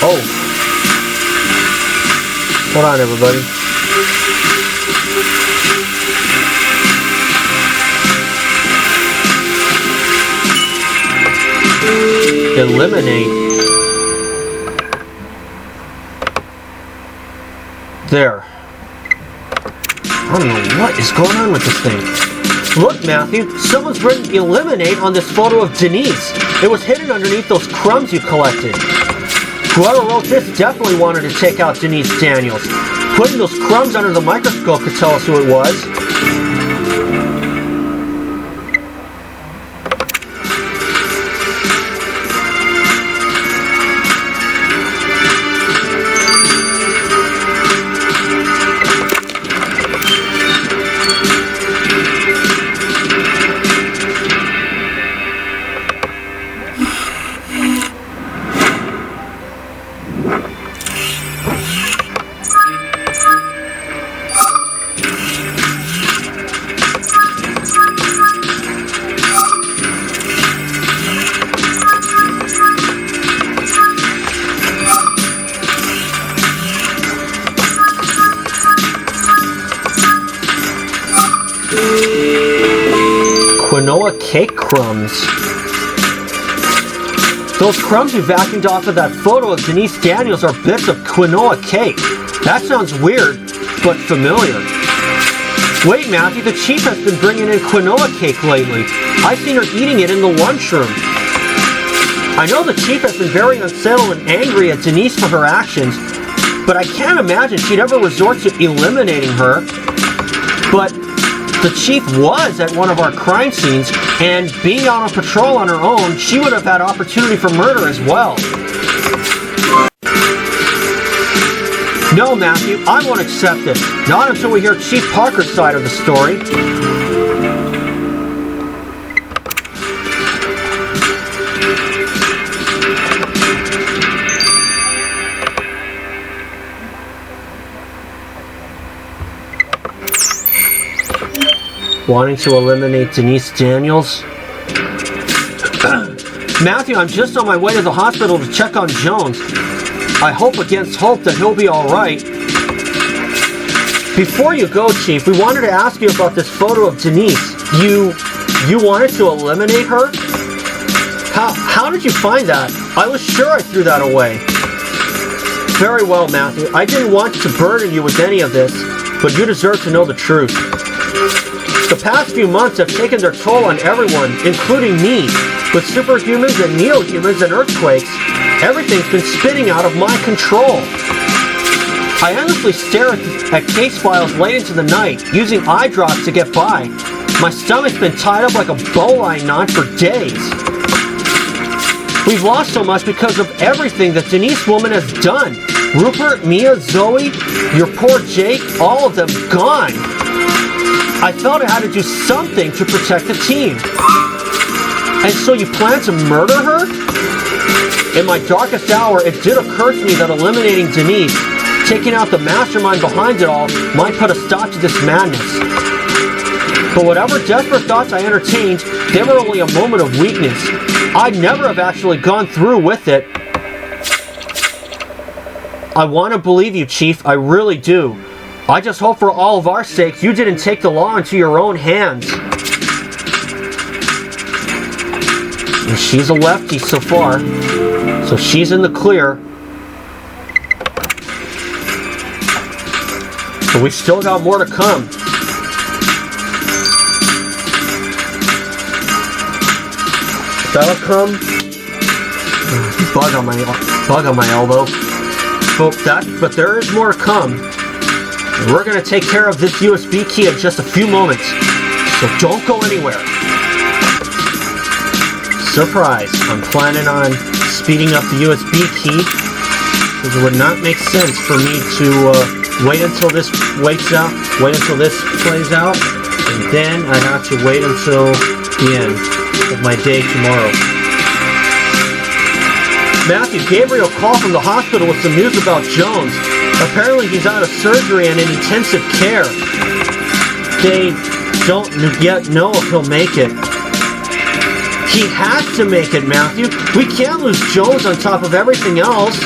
Oh. Hold on, everybody. Eliminate. I don't know what is going on with this thing. Look, Matthew, someone's written eliminate on this photo of Denise. It was hidden underneath those crumbs you collected. Whoever wrote this definitely wanted to take out Denise Daniels. Putting those crumbs under the microscope could tell us who it was. Quinoa cake crumbs. Those crumbs you vacuumed off of that photo of Denise Daniels are bits of quinoa cake. That sounds weird, but familiar. Wait, Matthew, the chief has been bringing in quinoa cake lately. I've seen her eating it in the lunchroom. I know the chief has been very unsettled and angry at Denise for her actions, but I can't imagine she'd ever resort to eliminating her. But the chief was at one of our crime scenes, and being out on patrol on her own, she would have had opportunity for murder as well. No, Matthew, I won't accept it. Not until we hear Chief Parker's side of the story. Wanting to eliminate Denise Daniels? Matthew, I'm just on my way to the hospital to check on Jones. I hope against hope that he'll be alright. Before you go, Chief, we wanted to ask you about this photo of Denise. You wanted to eliminate her? How did you find that? I was sure I threw that away. Very well, Matthew. I didn't want to burden you with any of this, but you deserve to know the truth. The past few months have taken their toll on everyone, including me. With superhumans and neo-humans and earthquakes, everything's been spinning out of my control. I endlessly stare at case files late into the night, using eye drops to get by. My stomach's been tied up like a bowline knot for days. We've lost so much because of everything that Denise woman has done. Rupert, Mia, Zoe, your poor Jake, all of them gone. I felt I had to do something to protect the team. And so you plan to murder her? In my darkest hour, it did occur to me that eliminating Denise, taking out the mastermind behind it all, might put a stop to this madness. But whatever desperate thoughts I entertained, they were only a moment of weakness. I'd never have actually gone through with it. I want to believe you, Chief, I really do. I just hope for all of our sakes you didn't take the law into your own hands. And she's a lefty so far, so she's in the clear. But we still got more to come. That'll come. Bug on my elbow. But there is more to come. We're going to take care of this USB key in just a few moments, so don't go anywhere. Surprise, I'm planning on speeding up the USB key, because it would not make sense for me to wait until this plays out, and then I'd have to wait until the end of my day tomorrow. Matthew, Gabriel called from the hospital with some news about Jones. Apparently he's out of surgery and in intensive care. They don't yet know if he'll make it. He has to make it, Matthew. We can't lose Jones on top of everything else.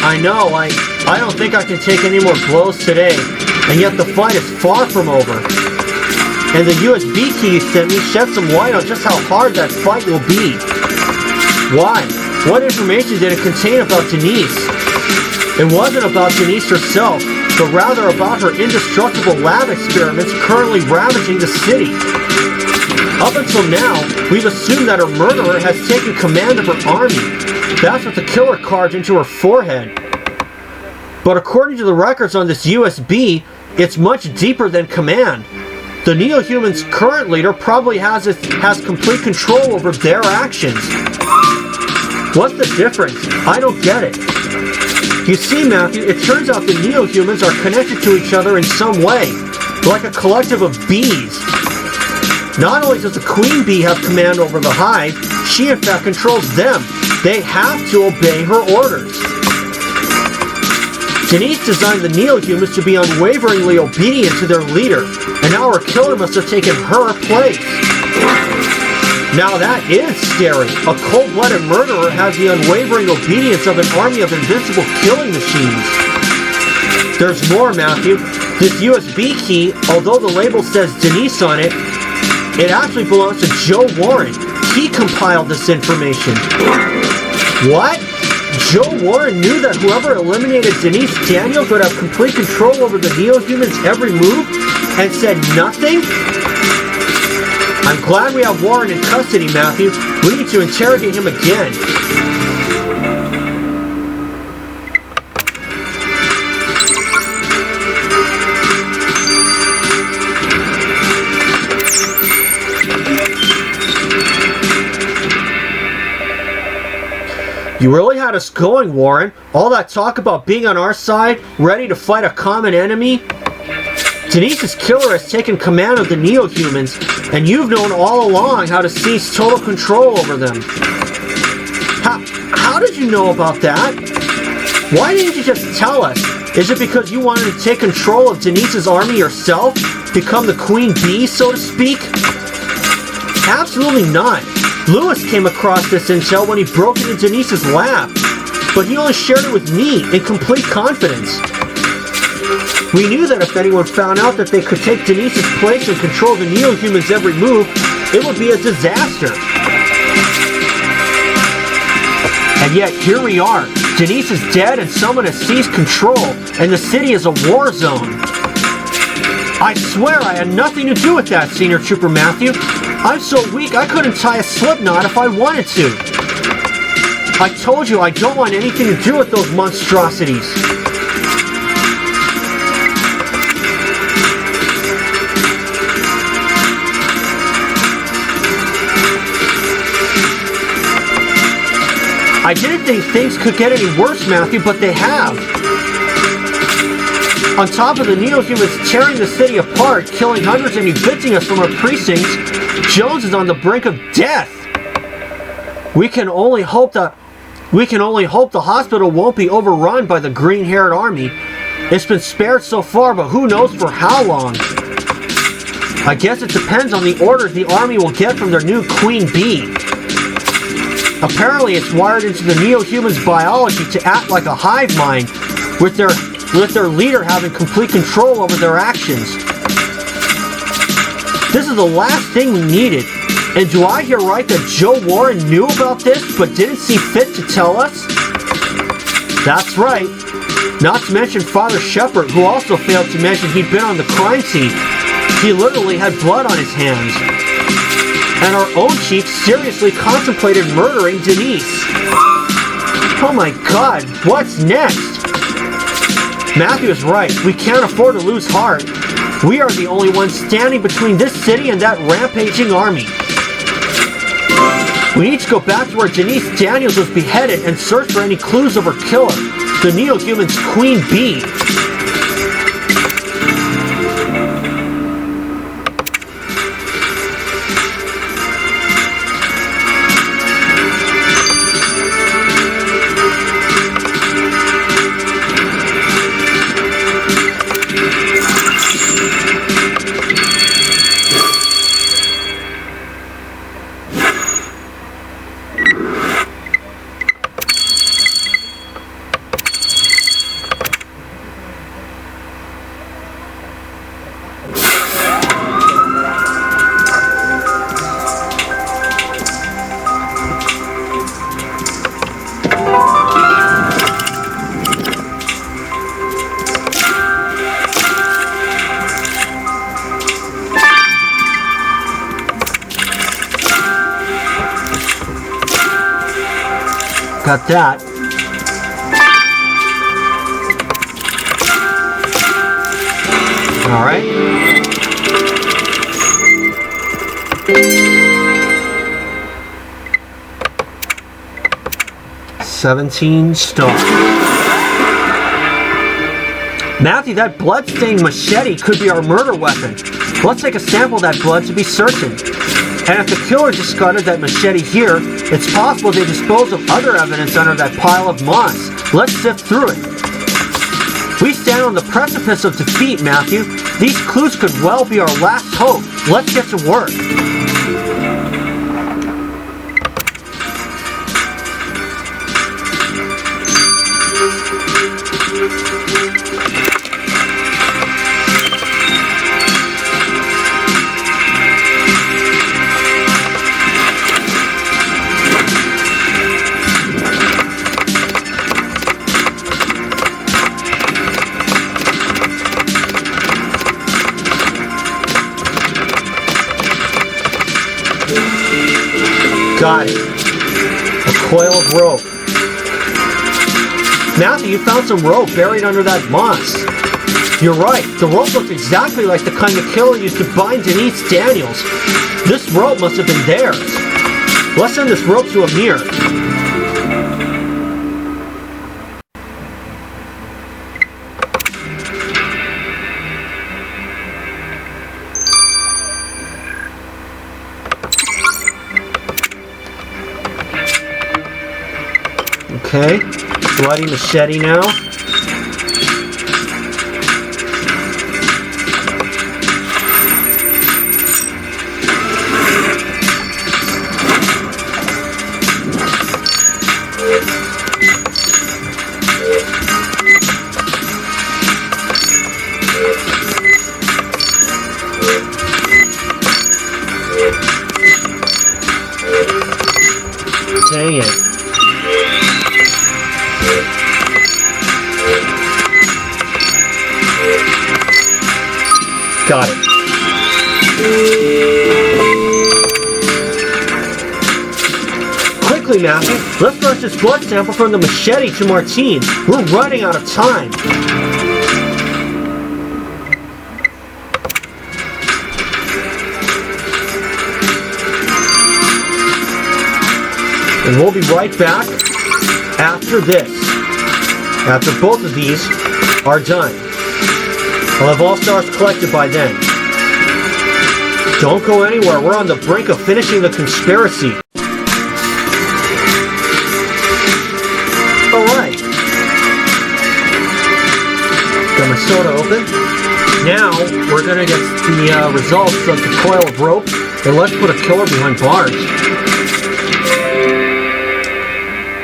I know, I don't think I can take any more blows today, and yet the fight is far from over. And the USB key you sent me shed some light on just how hard that fight will be. Why? What information did it contain about Denise? It wasn't about Denise herself. but rather about her indestructible lab experiments currently ravaging the city. Up until now, we've assumed that her murderer has taken command of her army. That's what the killer carved into her forehead. But according to the records on this USB, it's much deeper than command. The Neo-Human's current leader probably has complete control over their actions. What's the difference? I don't get it. You see, Matthew, it turns out the Neo-Humans are connected to each other in some way, like a collective of bees. Not only does the queen bee have command over the hive, she in fact controls them. They have to obey her orders. Denise designed the Neo-Humans to be unwaveringly obedient to their leader, and now her killer must have taken her place. Now that is scary. A cold-blooded murderer has the unwavering obedience of an army of invincible killing machines. There's more, Matthew. This USB key, although the label says Denise on it, it actually belongs to Joe Warren. He compiled this information. What? Joe Warren knew that whoever eliminated Denise Daniels would have complete control over the Neo-Humans' every move and said nothing? I'm glad we have Warren in custody, Matthew. We need to interrogate him again. You really had us going, Warren. All that talk about being on our side, ready to fight a common enemy. Denise's killer has taken command of the Neo-Humans, and you've known all along how to seize total control over them. How did you know about that? Why didn't you just tell us? Is it because you wanted to take control of Denise's army yourself? Become the queen bee, so to speak? Absolutely not. Lewis came across this intel when he broke into Denise's lab, but he only shared it with me in complete confidence. We knew that if anyone found out that they could take Denise's place and control the Neo-Humans' every move, it would be a disaster. And yet, here we are. Denise is dead and someone has seized control, and the city is a war zone. I swear I had nothing to do with that, Senior Trooper Matthew. I'm so weak I couldn't tie a slip knot if I wanted to. I told you I don't want anything to do with those monstrosities. I didn't think things could get any worse, Matthew, but they have. On top of the Neo-Humans tearing the city apart, killing hundreds and evicting us from our precincts, Jones is on the brink of death. We can only hope the hospital won't be overrun by the green-haired army. It's been spared so far, but who knows for how long. I guess it depends on the orders the army will get from their new queen bee. Apparently it's wired into the Neo-Humans' biology to act like a hive mind, with their leader having complete control over their actions. This is the last thing we needed. And do I hear right that Joe Warren knew about this but didn't see fit to tell us? That's right. Not to mention Father Shepard, who also failed to mention he'd been on the crime scene. He literally had blood on his hands. And our own chief seriously contemplated murdering Denise. Oh my God, what's next? Matthew is right. We can't afford to lose heart. We are the only ones standing between this city and that rampaging army. We need to go back to where Denise Daniels was beheaded and search for any clues of her killer, the Neo-Human's queen bee. got that. All right. $17 stars. Matthew, that blood-stained machete could be our murder weapon. Let's take a sample of that blood to be certain. And if the killer discarded that machete here, it's possible they disposed of other evidence under that pile of moss. Let's sift through it. We stand on the precipice of defeat, Matthew. These clues could well be our last hope. Let's get to work. Got it. A coil of rope. Matthew, you found some rope buried under that moss. You're right. The rope looks exactly like the kind the killer used to bind Denise Daniels. This rope must have been theirs. Let's send this rope to Amir. Okay, bloody machete now. Dang it. Got it. Quickly, Matthew. Let's rush this blood sample from the machete to Martine. We're running out of time. And we'll be right back after this. After both of these are done. I'll have all stars collected by then. Don't go anywhere. We're on the brink of finishing the conspiracy. Alright. Got my soda open. Now, we're going to get the results of the coil of rope, and let's put a killer behind bars.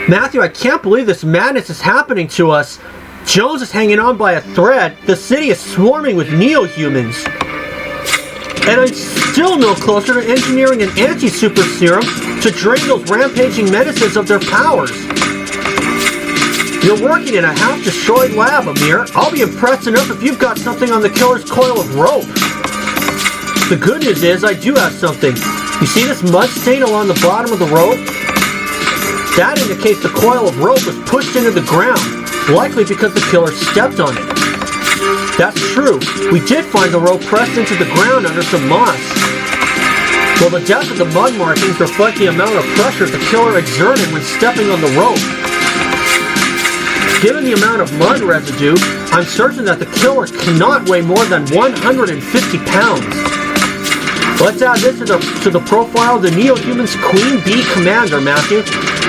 Matthew, I can't believe this madness is happening to us. Jones is hanging on by a thread. The city is swarming with neo-humans. And I'm still no closer to engineering an anti-super serum to drain those rampaging menaces of their powers. You're working in a half-destroyed lab, Amir. I'll be impressed enough if you've got something on the killer's coil of rope. The good news is I do have something. You see this mud stain along the bottom of the rope? That indicates the coil of rope was pushed into the ground. Likely because the killer stepped on it. That's true. We did find the rope pressed into the ground under some moss. Well, the depth of the mud markings reflect the amount of pressure the killer exerted when stepping on the rope. Given the amount of mud residue, I'm certain that the killer cannot weigh more than 150 pounds. Let's add this to the profile of the Neo-Humans Queen Bee Commander, Matthew.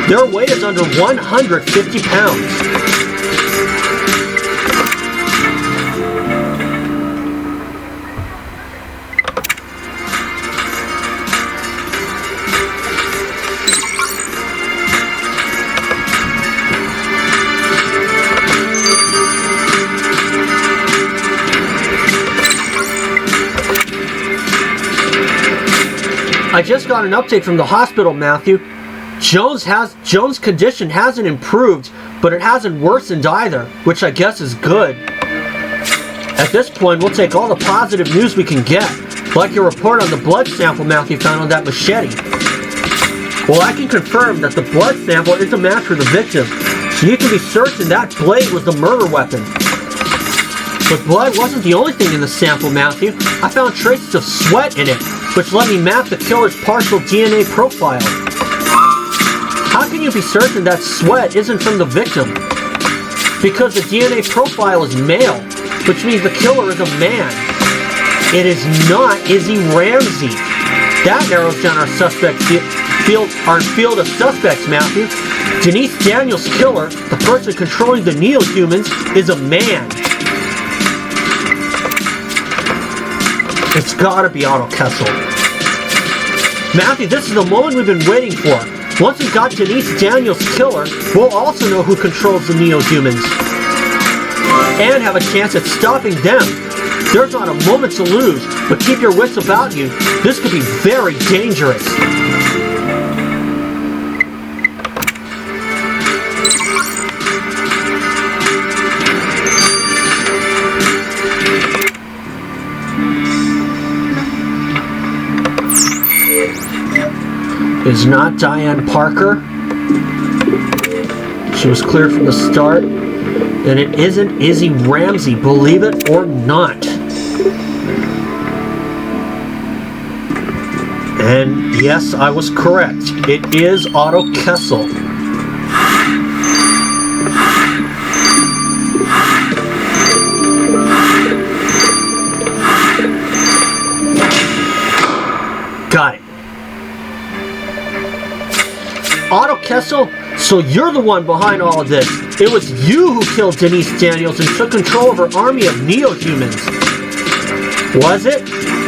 Their weight is under 150 pounds. I just got an update from the hospital, Matthew. Jones' condition hasn't improved, but it hasn't worsened either, which I guess is good. At this point, we'll take all the positive news we can get, like your report on the blood sample Matthew found on that machete. Well, I can confirm that the blood sample is a match for the victim, so you can be certain that blade was the murder weapon. But blood wasn't the only thing in the sample, Matthew. I found traces of sweat in it, which let me map the killer's partial DNA profile. How can you be certain that sweat isn't from the victim? Because the DNA profile is male, which means the killer is a man. It is not Izzy Ramsey. That narrows down our field of suspects, Matthew. Denise Daniels' killer, the person controlling the neo-humans, is a man. It's gotta be Otto Kessel. Matthew, this is the moment we've been waiting for. Once we've got Denise Daniels' killer, we'll also know who controls the neo-humans. And have a chance at stopping them. There's not a moment to lose, but keep your wits about you. This could be very dangerous. Is not Diane Parker. She was cleared from the start. And it isn't Izzy Ramsey, believe it or not. And yes, I was correct. It is Otto Kessel. Got it. Otto Kessel, so you're the one behind all of this. It was you who killed Denise Daniels and took control of her army of neo-humans. Was it?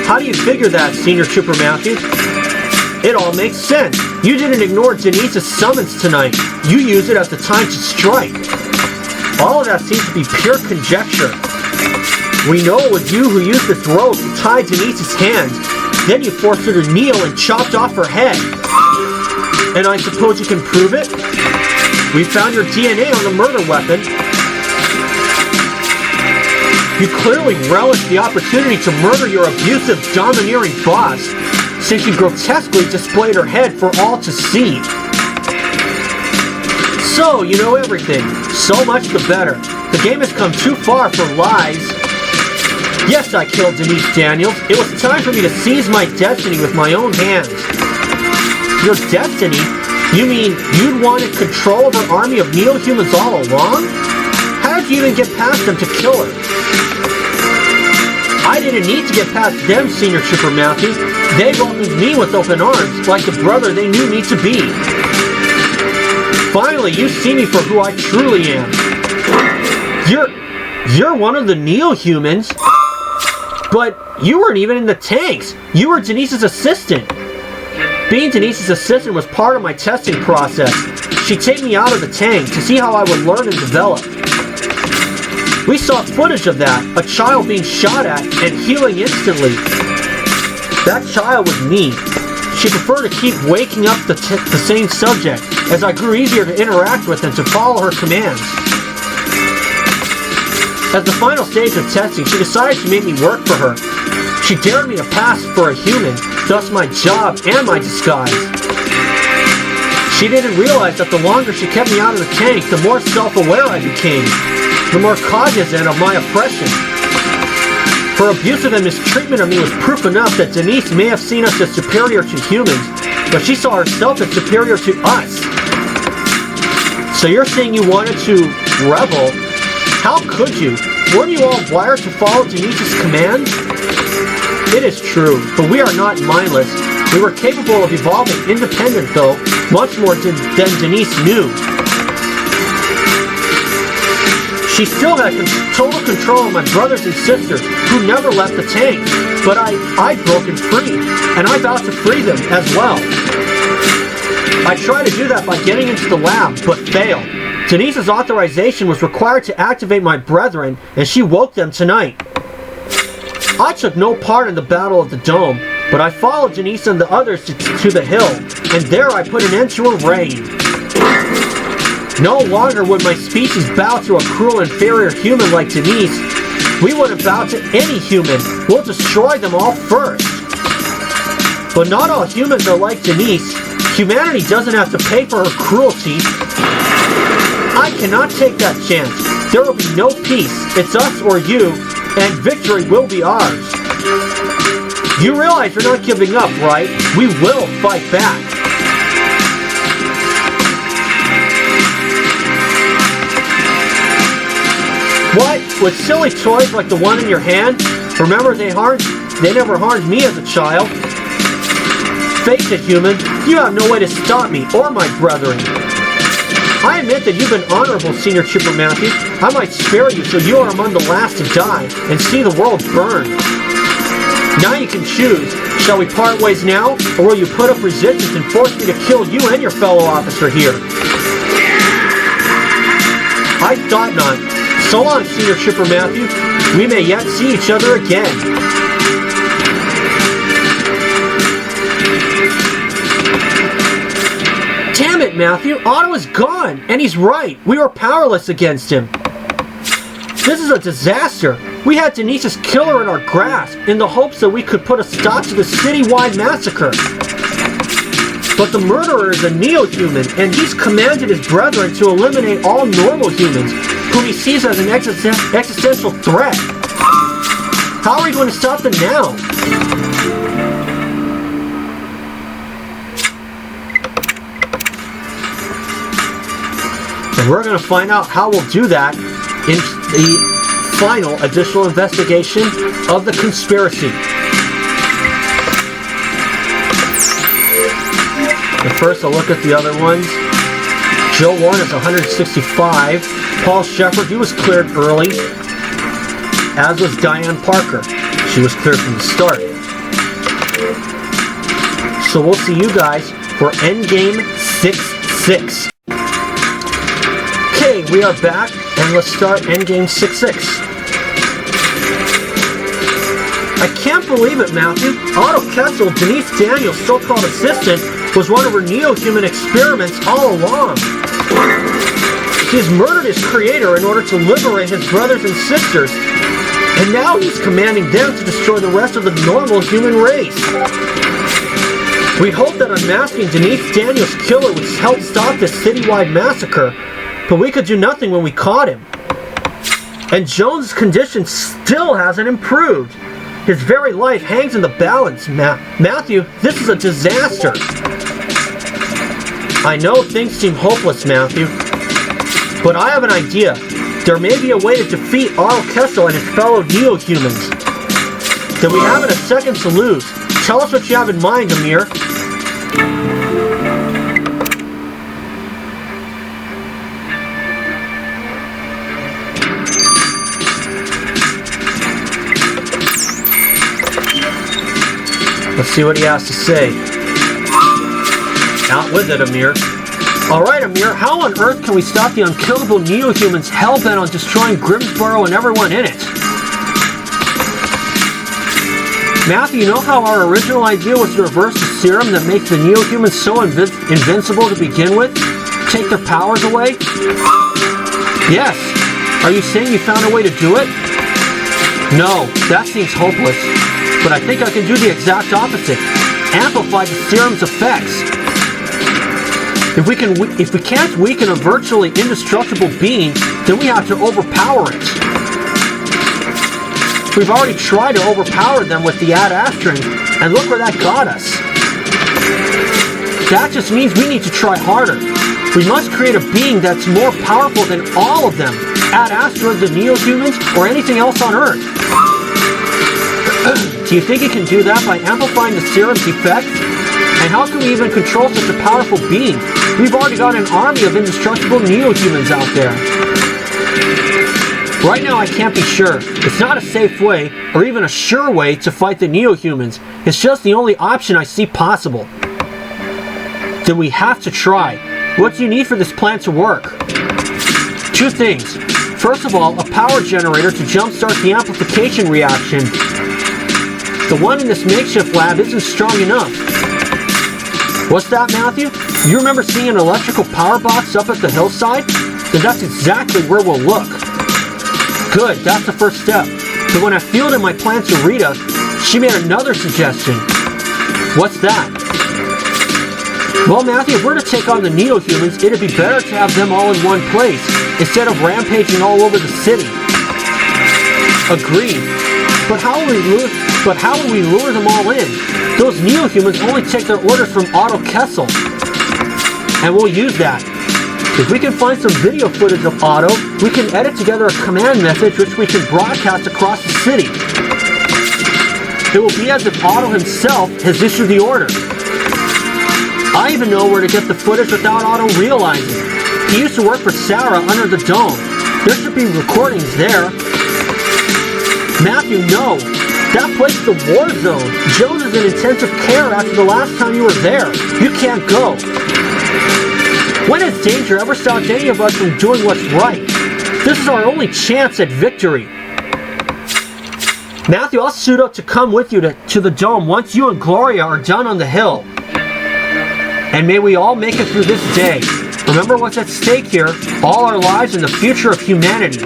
How do you figure that, Senior Trooper Matthew? It all makes sense. You didn't ignore Denise's summons tonight. You used it as the time to strike. All of that seems to be pure conjecture. We know it was you who used this rope to tie Denise's hands. Then you forced her to kneel and chopped off her head. And I suppose you can prove it? We found your DNA on the murder weapon. You clearly relished the opportunity to murder your abusive, domineering boss, since you grotesquely displayed her head for all to see. So, you know everything. So much the better. The game has come too far for lies. Yes, I killed Denise Daniels. It was time for me to seize my destiny with my own hands. Your destiny? You mean you'd wanted control of her army of neo-humans all along? How did you even get past them to kill her? I didn't need to get past them, Senior Trooper Matthew. They welcomed me with open arms, like the brother they knew me to be. Finally, you see me for who I truly am. You're one of the neo-humans. But you weren't even in the tanks. You were Denise's assistant. Being Denise's assistant was part of my testing process. She'd take me out of the tank to see how I would learn and develop. We saw footage of that, a child being shot at and healing instantly. That child was me. She preferred to keep waking up the same subject as I grew easier to interact with and to follow her commands. At the final stage of testing, she decided to make me work for her. She dared me to pass for a human, thus my job and my disguise. She didn't realize that the longer she kept me out of the tank, the more self-aware I became, the more cognizant of my oppression. Her abusive and mistreatment of me was proof enough that Denise may have seen us as superior to humans, but she saw herself as superior to us. So you're saying you wanted to rebel? How could you? Weren't you all wired to follow Denise's commands? It is true, but we are not mindless. We were capable of evolving independent, though, much more than Denise knew. She still had total control of my brothers and sisters, who never left the tank. But I'd broken free, and I vowed to free them as well. I tried to do that by getting into the lab, but failed. Denise's authorization was required to activate my brethren, and she woke them tonight. I took no part in the Battle of the Dome, but I followed Denise and the others to the hill, and there I put an end to her reign. No longer would my species bow to a cruel, inferior human like Denise. We wouldn't bow to any human. We'll destroy them all first. But not all humans are like Denise. Humanity doesn't have to pay for her cruelty. I cannot take that chance. There will be no peace. It's us or you, and victory will be ours. You realize you're not giving up, right? We will fight back. What? With silly toys like the one in your hand? Remember, they never harmed me as a child. Face it, human, you have no way to stop me or my brethren. I admit that you've been honorable, Senior Trooper Matthew. I might spare you so you are among the last to die and see the world burn. Now you can choose. Shall we part ways now, or will you put up resistance and force me to kill you and your fellow officer here? I thought not. So long, Senior Trooper Matthew. We may yet see each other again. Damn it, Matthew. Otto is gone, and he's right. We were powerless against him. This is a disaster. We had Denise's killer in our grasp in the hopes that we could put a stop to the city-wide massacre. But the murderer is a neo-human, and he's commanded his brethren to eliminate all normal humans, whom he sees as an existential threat. How are we going to stop them now? And we're going to find out how we'll do that in the final additional investigation of the conspiracy. And first, I'll look at the other ones. Joe Warren is 165. Paul Shepard, he was cleared early, as was Diane Parker. She was cleared from the start. So we'll see you guys for Endgame 6-6. Okay, we are back, and let's start Endgame 6-6. I can't believe it, Matthew. Otto Kessel, Denise Daniels' so-called assistant, was one of her neo-human experiments all along. He's murdered his creator in order to liberate his brothers and sisters, and now he's commanding them to destroy the rest of the normal human race. We hope that unmasking Denise Daniels' killer would help stop this citywide massacre, but we could do nothing when we caught him. And Jones' condition still hasn't improved. His very life hangs in the balance, Matthew. This is a disaster. I know things seem hopeless, Matthew, but I have an idea. There may be a way to defeat Otto Kessel and his fellow neo-humans. Then we haven't a second to lose. Tell us what you have in mind, Amir. Let's see what he has to say. Out with it, Amir. Alright, Amir, how on earth can we stop the unkillable neo-humans hell-bent on destroying Grimsboro and everyone in it? Matthew, you know how our original idea was to reverse the serum that makes the neo-humans so invincible to begin with? Take their powers away? Yes. Are you saying you found a way to do it? No, that seems hopeless. But I think I can do the exact opposite. Amplify the serum's effects. If we can't weaken a virtually indestructible being, then we have to overpower it. We've already tried to overpower them with the Ad-Astra, and look where that got us. That just means we need to try harder. We must create a being that's more powerful than all of them. Ad-Astra, the Neo-Humans, or anything else on Earth. Do you think it can do that by amplifying the serum's effects? And how can we even control such a powerful being? We've already got an army of indestructible neo-humans out there. Right now I can't be sure. It's not a safe way, or even a sure way, to fight the neo-humans. It's just the only option I see possible. Then we have to try. What do you need for this plan to work? Two things. First of all, a power generator to jumpstart the amplification reaction. The one in this makeshift lab isn't strong enough. What's that, Matthew? You remember seeing an electrical power box up at the hillside? Then that's exactly where we'll look. Good, that's the first step. But when I fielded my plan to Rita, she made another suggestion. What's that? Well, Matthew, if we're to take on the Neo-Humans, it'd be better to have them all in one place, instead of rampaging all over the city. Agreed. But how will we lure them all in? Those Neo-Humans only take their orders from Otto Kessel. And we'll use that. If we can find some video footage of Otto, we can edit together a command message which we can broadcast across the city. It will be as if Otto himself has issued the order. I even know where to get the footage without Otto realizing. He used to work for S.A.R.A under the dome. There should be recordings there. Matthew, no. That place is the war zone. Jones is in intensive care after the last time you were there. You can't go. When has danger ever stopped any of us from doing what's right? This is our only chance at victory. Matthew, I'll suit up to come with you to the dome once you and Gloria are done on the hill. And may we all make it through this day. Remember what's at stake here, all our lives and the future of humanity.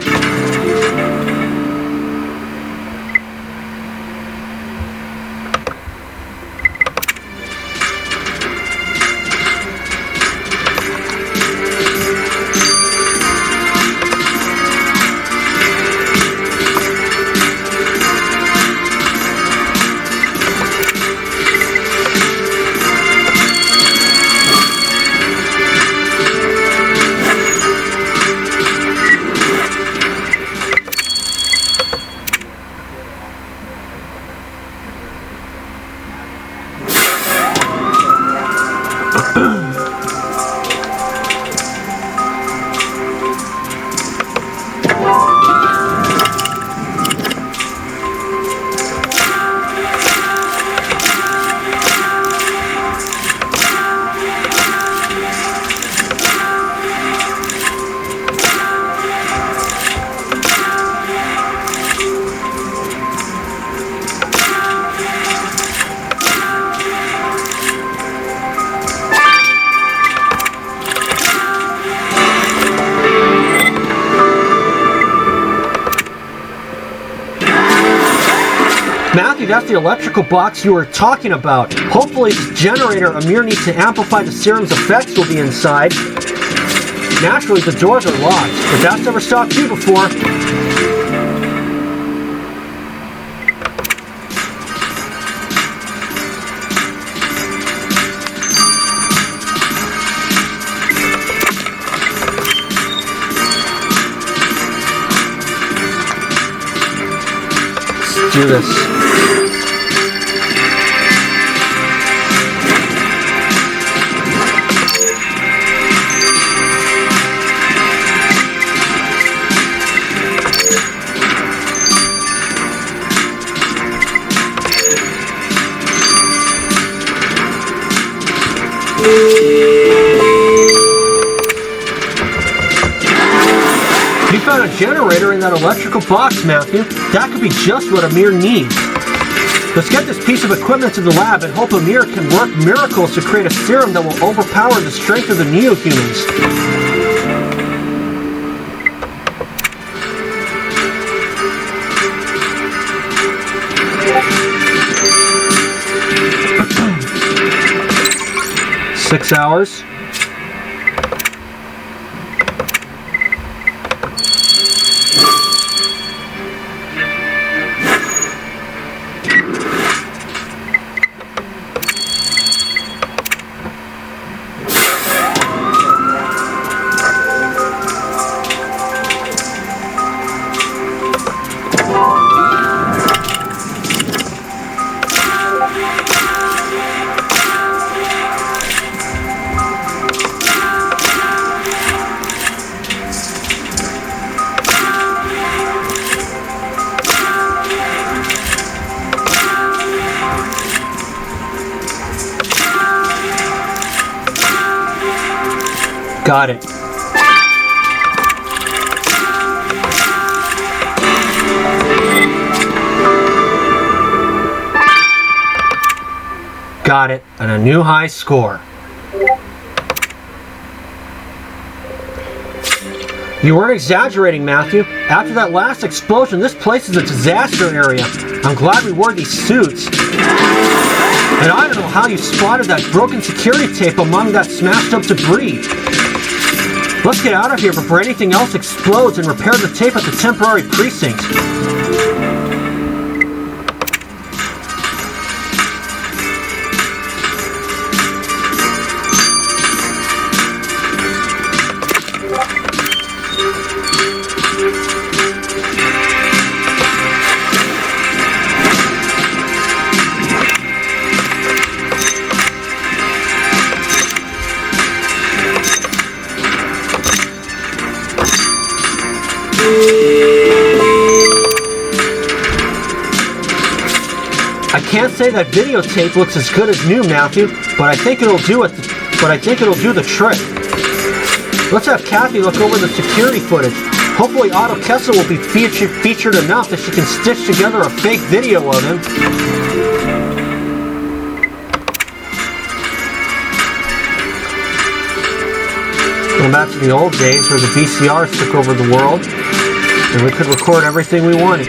Matthew, that's the electrical box you were talking about. Hopefully this generator Amir needs to amplify the serum's effects will be inside. Naturally, the doors are locked, but that's never stopped you before. Let's do this. You found a generator in that electrical box, Matthew. That could be just what Amir needs. Let's get this piece of equipment to the lab and hope Amir can work miracles to create a serum that will overpower the strength of the Neo-Humans. Six hours. Got it. Got it, and a new high score. You weren't exaggerating, Matthew. After that last explosion, this place is a disaster area. I'm glad we wore these suits. And I don't know how you spotted that broken security tape among that smashed up debris. Let's get out of here before anything else explodes and repair the tape at the temporary precinct. I can't say that videotape looks as good as new, Matthew, but I think it'll do it. But I think it'll do the trick. Let's have Kathy look over the security footage. Hopefully Otto Kessel will be featured enough that she can stitch together a fake video of him. Going back to the old days where the VCRs took over the world and we could record everything we wanted.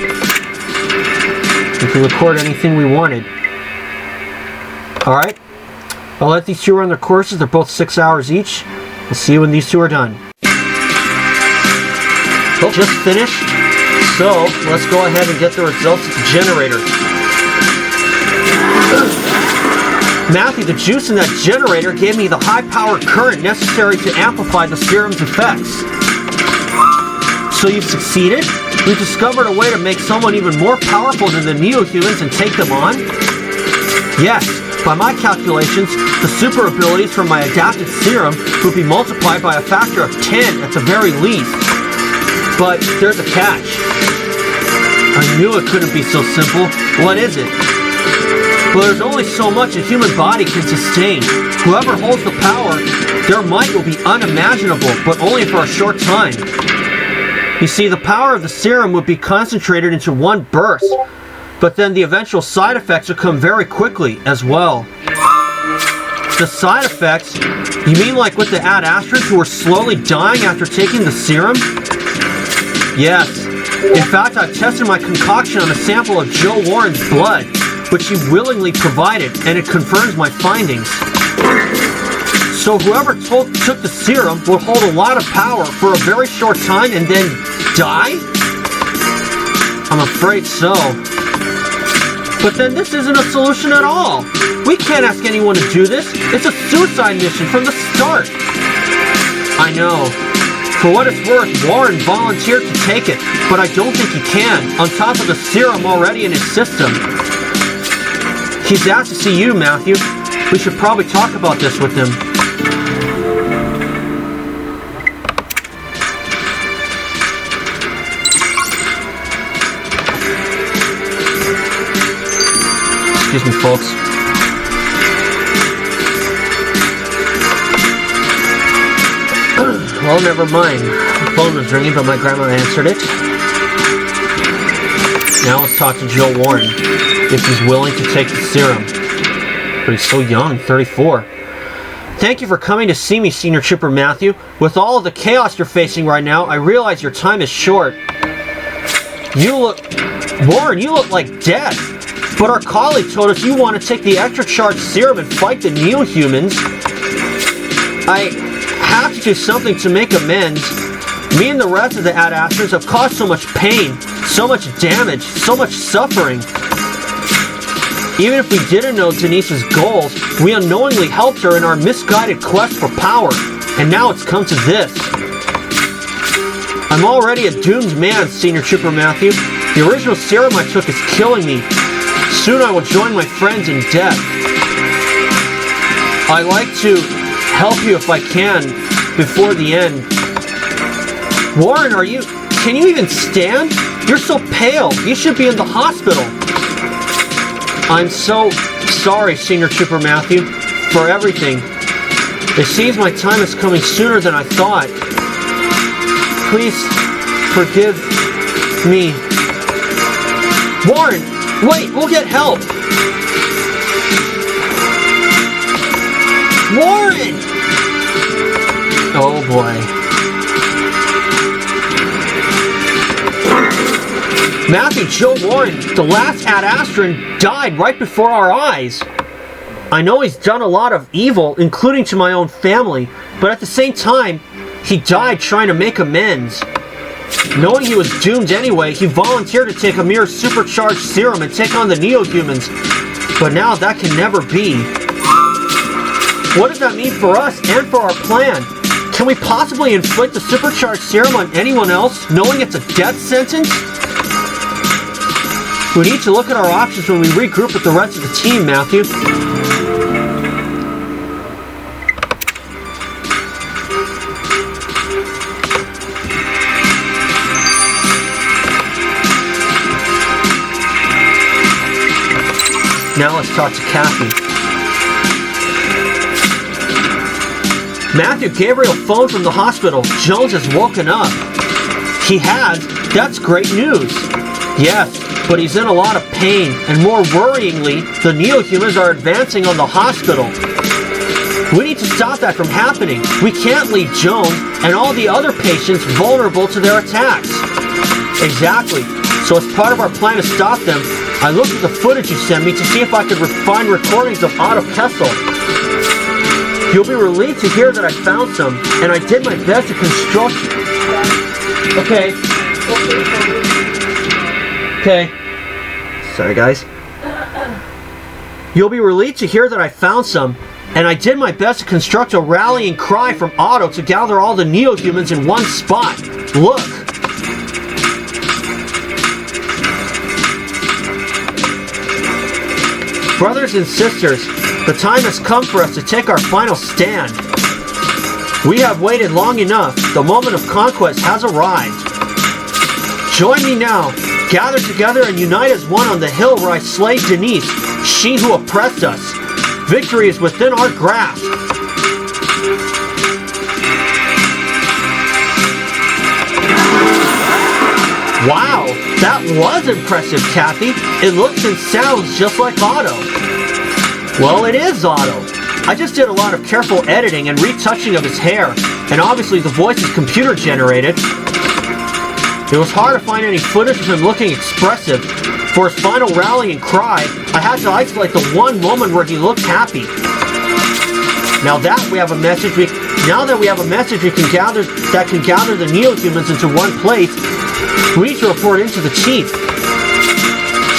We could record anything we wanted. Alright, I'll let these two run their courses. They're both 6 hours each. We'll see you when these two are done. Well, just finished. So, let's go ahead and get the results of the generator. Matthew, the juice in that generator gave me the high-powered current necessary to amplify the serum's effects. So you've succeeded? We've discovered a way to make someone even more powerful than the neo-humans and take them on? Yes, by my calculations, the super abilities from my adapted serum would be multiplied by a factor of 10 at the very least. But there's a catch. I knew it couldn't be so simple. What is it? Well, there's only so much a human body can sustain. Whoever holds the power, their might will be unimaginable, but only for a short time. You see, the power of the serum would be concentrated into one burst, but then the eventual side effects would come very quickly as well. The side effects? You mean like with the Ad-Astras who were slowly dying after taking the serum? Yes. In fact, I've tested my concoction on a sample of Joe Warren's blood, which he willingly provided, and it confirms my findings. So whoever took the serum will hold a lot of power for a very short time and then die? I'm afraid so. But then this isn't a solution at all. We can't ask anyone to do this. It's a suicide mission from the start. I know. For what it's worth, Warren volunteered to take it, but I don't think he can, on top of the serum already in his system. He's asked to see you, Matthew. We should probably talk about this with him. Excuse me, folks. Well, never mind. The phone was ringing, but my grandma answered it. Now let's talk to Joe Warren, if he's willing to take the serum. But he's so young, 34. Thank you for coming to see me, Senior Trooper Matthew. With all of the chaos you're facing right now, I realize your time is short. Warren, you look like death. But our colleague told us you want to take the extra charged serum and fight the neo-humans. I have to do something to make amends. Me and the rest of the Ad-Astras have caused so much pain, so much damage, so much suffering. Even if we didn't know Denise's goals, we unknowingly helped her in our misguided quest for power, and now it's come to this. I'm already a doomed man, Senior Trooper Matthew. The original serum I took is killing me. Soon I will join my friends in death. I'd like to help you if I can, before the end. Warren, can you even stand? You're so pale. You should be in the hospital. I'm so sorry, Senior Trooper Matthew, for everything. It seems my time is coming sooner than I thought. Please forgive me. Warren, wait, we'll get help. Warren! Oh boy. Matthew, Joe Warren, the last Ad-Astran, died right before our eyes. I know he's done a lot of evil, including to my own family, but at the same time, he died trying to make amends. Knowing he was doomed anyway, he volunteered to take a mere supercharged serum and take on the Neo-Humans. But now that can never be. What does that mean for us and for our plan? Can we possibly inflict the supercharged serum on anyone else, knowing it's a death sentence? We need to look at our options when we regroup with the rest of the team, Matthew. Now let's talk to Kathy. Matthew, Gabriel phoned from the hospital. Jones has woken up. He has? That's great news. Yes, but he's in a lot of pain, and more worryingly, the Neo-Humans are advancing on the hospital. We need to stop that from happening. We can't leave Jones and all the other patients vulnerable to their attacks. Exactly. So as part of our plan to stop them, I looked at the footage you sent me to see if I could find recordings of Otto Kessel. You'll be relieved to hear that I found some, and I did my best to construct... Okay. Sorry, guys. You'll be relieved to hear that I found some, and I did my best to construct a rallying cry from Otto to gather all the Neo-Humans in one spot. Look! Brothers and sisters, the time has come for us to take our final stand. We have waited long enough. The moment of conquest has arrived. Join me now. Gather together and unite as one on the hill where I slay Denise, she who oppressed us. Victory is within our grasp. Wow, that was impressive, Kathy. It looks and sounds just like Otto. Well, it is Otto. I just did a lot of careful editing and retouching of his hair, and obviously the voice is computer generated. It was hard to find any footage of him looking expressive. For his final rallying cry, I had to isolate the one moment where he looked happy. Now that we have a message we can gather the Neo-Humans into one place, we need to report into the chief.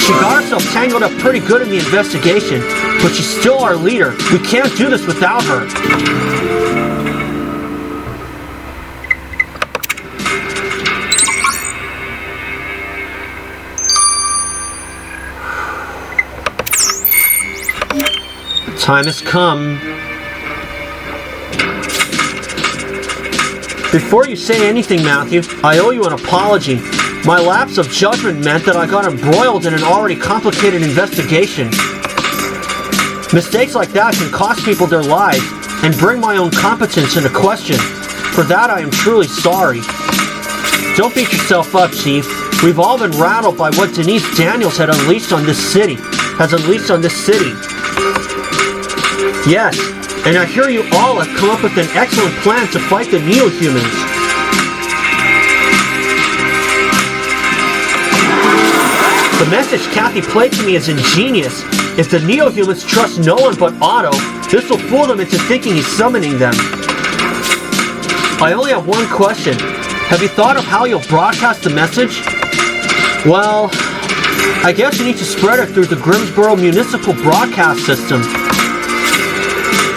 She got herself tangled up pretty good in the investigation, but she's still our leader. We can't do this without her. The time has come. Before you say anything, Matthew, I owe you an apology. My lapse of judgment meant that I got embroiled in an already complicated investigation. Mistakes like that can cost people their lives and bring my own competence into question. For that, I am truly sorry. Don't beat yourself up, Chief. We've all been rattled by what Denise Daniels has unleashed on this city. Yes, and I hear you all have come up with an excellent plan to fight the Neo-Humans. The message Kathy played to me is ingenious. If the Neo-Humans trust no one but Otto, this will fool them into thinking he's summoning them. I only have one question. Have you thought of how you'll broadcast the message? Well, I guess you need to spread it through the Grimsboro Municipal Broadcast System.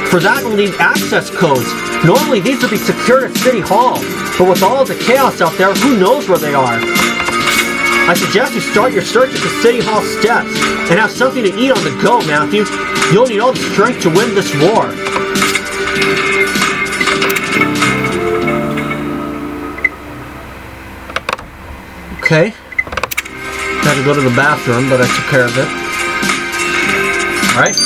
For that, we'll need access codes. Normally, these would be secured at City Hall, but with all of the chaos out there, who knows where they are? I suggest you start your search at the City Hall steps and have something to eat on the go, Matthew. You'll need all the strength to win this war. Okay. Had to go to the bathroom, but I took care of it. Alright.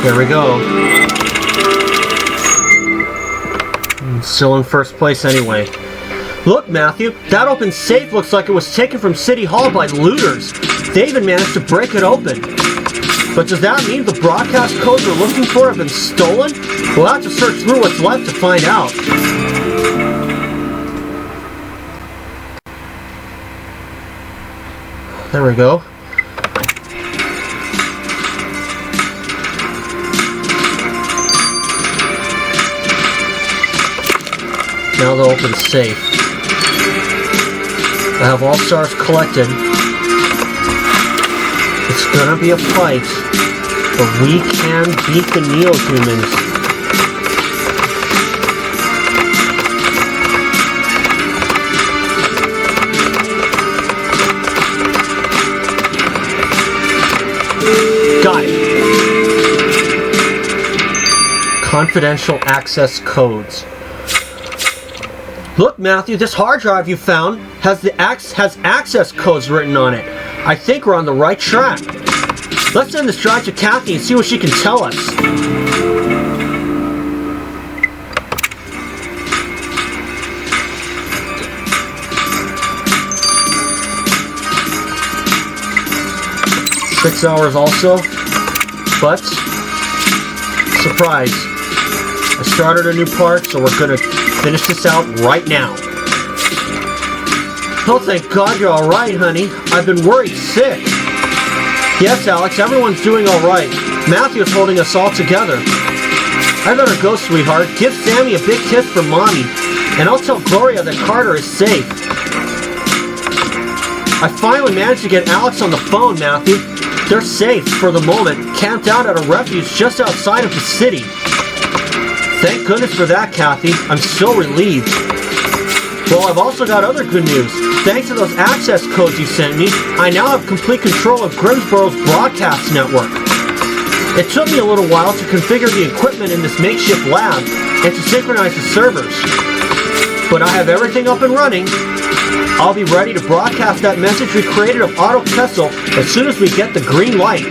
There we go. Still in first place anyway. Look, Matthew, that open safe looks like it was taken from City Hall by looters. They even managed to break it open. But does that mean the broadcast codes we're looking for have been stolen? We'll have to search through what's left to find out. There we go. Now they'll open the safe. I have all stars collected. It's gonna be a fight, but we can beat the Neo-Humans. Got it. Confidential access codes. Look, Matthew, this hard drive you found has access codes written on it. I think we're on the right track. Let's send this drive to Kathy and see what she can tell us. Six hours also, but surprise. I started a new part, so we're gonna finish this out right now. Oh, thank God you're alright, honey. I've been worried sick. Yes, Alex, everyone's doing alright. Matthew's holding us all together. I better go, sweetheart. Give Sammy a big kiss from Mommy, and I'll tell Gloria that Carter is safe. I finally managed to get Alex on the phone, Matthew. They're safe, for the moment, camped out at a refuge just outside of the city. Thank goodness for that, Kathy. I'm so relieved. Well, I've also got other good news. Thanks to those access codes you sent me, I now have complete control of Grimsboro's broadcast network. It took me a little while to configure the equipment in this makeshift lab and to synchronize the servers. But I have everything up and running. I'll be ready to broadcast that message we created of Otto Kessel as soon as we get the green light.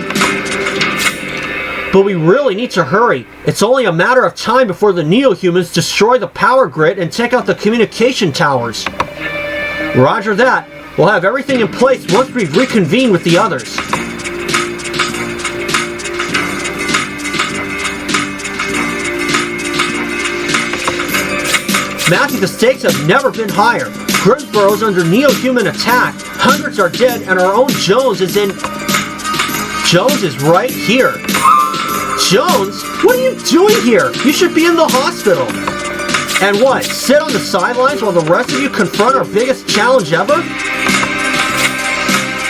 But we really need to hurry. It's only a matter of time before the Neo-Humans destroy the power grid and take out the communication towers. Roger that. We'll have everything in place once we've reconvened with the others. Matthew, the stakes have never been higher. Grimsboro's under Neo-Human attack. Hundreds are dead and our own Jones is in... Jones is right here. Jones? What are you doing here? You should be in the hospital. And what? Sit on the sidelines while the rest of you confront our biggest challenge ever?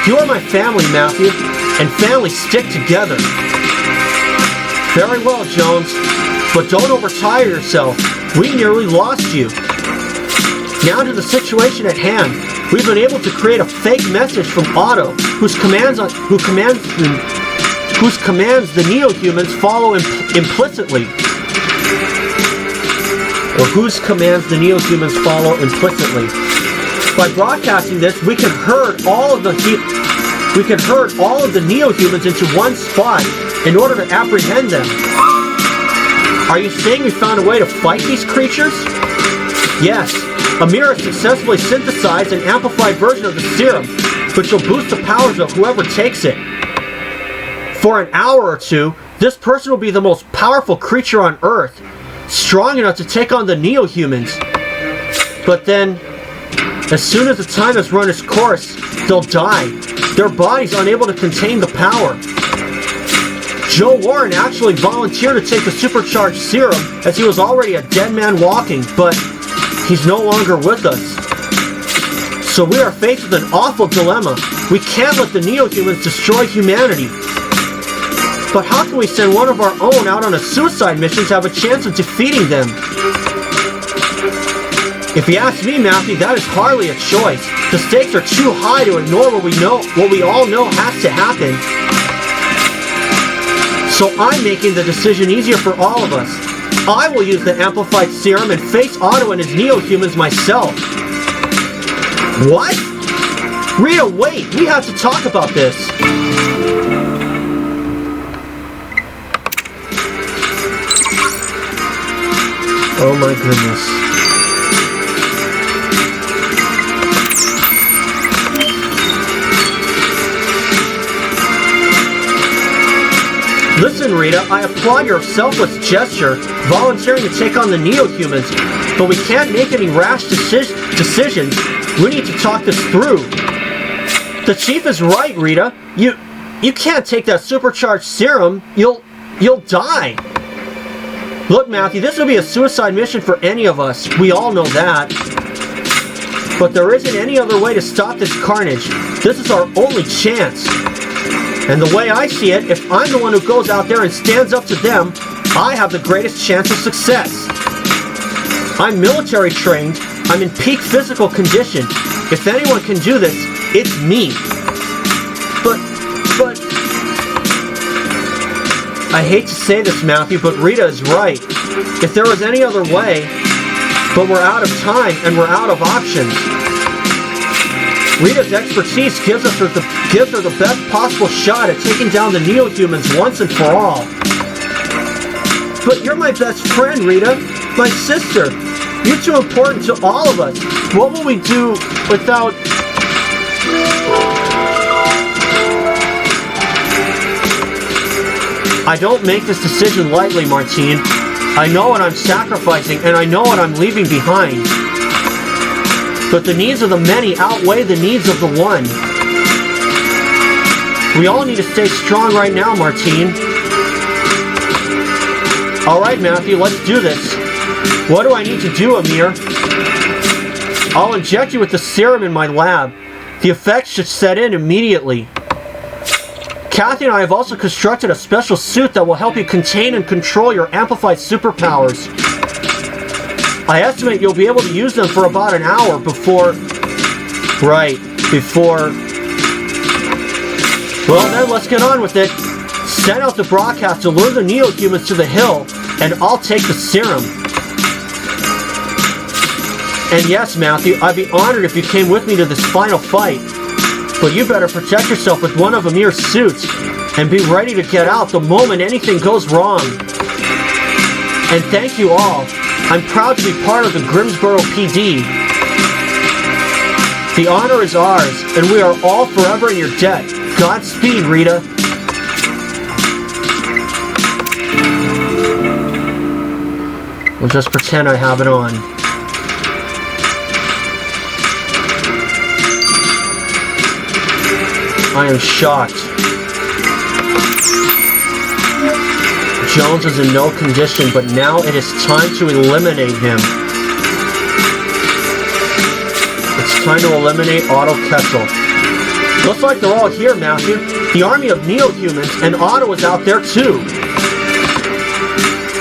You are my family, Matthew, and families stick together. Very well, Jones, but don't overtire yourself. We nearly lost you. Now to the situation at hand. We've been able to create a fake message from Otto, whose commands the Neo-Humans follow implicitly. Or whose commands the Neo-Humans follow implicitly. By broadcasting this, we can herd all of the Neo-Humans into one spot in order to apprehend them. Are you saying we found a way to fight these creatures? Yes. Amira successfully synthesized an amplified version of the serum, which will boost the powers of whoever takes it. For an hour or two, this person will be the most powerful creature on Earth, strong enough to take on the Neo-Humans. But then, as soon as the time has run its course, they'll die, their bodies unable to contain the power. Joe Warren actually volunteered to take the supercharged serum as he was already a dead man walking, but he's no longer with us. So we are faced with an awful dilemma. We can't let the Neo-Humans destroy humanity. But how can we send one of our own out on a suicide mission to have a chance of defeating them? If you ask me, Matthew, that is hardly a choice. The stakes are too high to ignore what we all know has to happen. So I'm making the decision easier for all of us. I will use the amplified serum and face Otto and his Neo-Humans myself. What? Rita, wait! We have to talk about this. Oh my goodness. Listen, Rita, I applaud your selfless gesture, volunteering to take on the Neo-Humans, but we can't make any rash decisions. We need to talk this through. The Chief is right, Rita. You can't take that supercharged serum. You'll die. Look, Matthew, this would be a suicide mission for any of us. We all know that. But there isn't any other way to stop this carnage. This is our only chance. And the way I see it, if I'm the one who goes out there and stands up to them, I have the greatest chance of success. I'm military trained. I'm in peak physical condition. If anyone can do this, it's me. But... I hate to say this, Matthew, but Rita is right. If there was any other way, but we're out of time and we're out of options. Rita's expertise gives her the best possible shot at taking down the Neo-Humans once and for all. But you're my best friend, Rita. My sister. You're too important to all of us. What will we do without... I don't make this decision lightly, Martine. I know what I'm sacrificing, and I know what I'm leaving behind. But the needs of the many outweigh the needs of the one. We all need to stay strong right now, Martine. Alright, Matthew, let's do this. What do I need to do, Amir? I'll inject you with the serum in my lab. The effects should set in immediately. Kathy and I have also constructed a special suit that will help you contain and control your amplified superpowers. I estimate you'll be able to use them for about an hour before... Well then, let's get on with it. Send out the broadcast to lure the Neo-Humans to the hill, and I'll take the serum. And yes, Matthew, I'd be honored if you came with me to this final fight. But you better protect yourself with one of Amir's suits, and be ready to get out the moment anything goes wrong. And thank you all. I'm proud to be part of the Grimsboro PD. The honor is ours, and we are all forever in your debt. Godspeed, Rita. We'll just pretend I have it on. I am shocked. Jones is in no condition, but now it is time to eliminate him. It's time to eliminate Otto Kessel. Looks like they're all here, Matthew. The army of Neo-Humans, and Otto is out there too.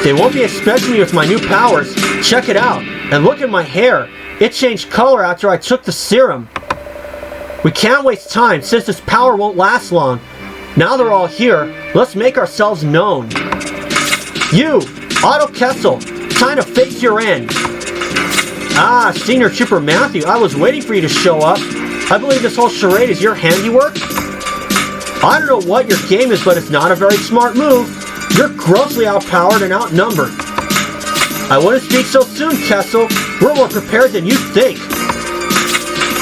They won't be expecting me with my new powers. Check it out. And look at my hair. It changed color after I took the serum. We can't waste time since this power won't last long. Now they're all here, let's make ourselves known. You, Otto Kessel, time to face your end. Ah, Senior Trooper Matthew, I was waiting for you to show up. I believe this whole charade is your handiwork. I don't know what your game is, but it's not a very smart move. You're grossly outpowered and outnumbered. I wouldn't speak so soon, Kessel. We're more prepared than you think.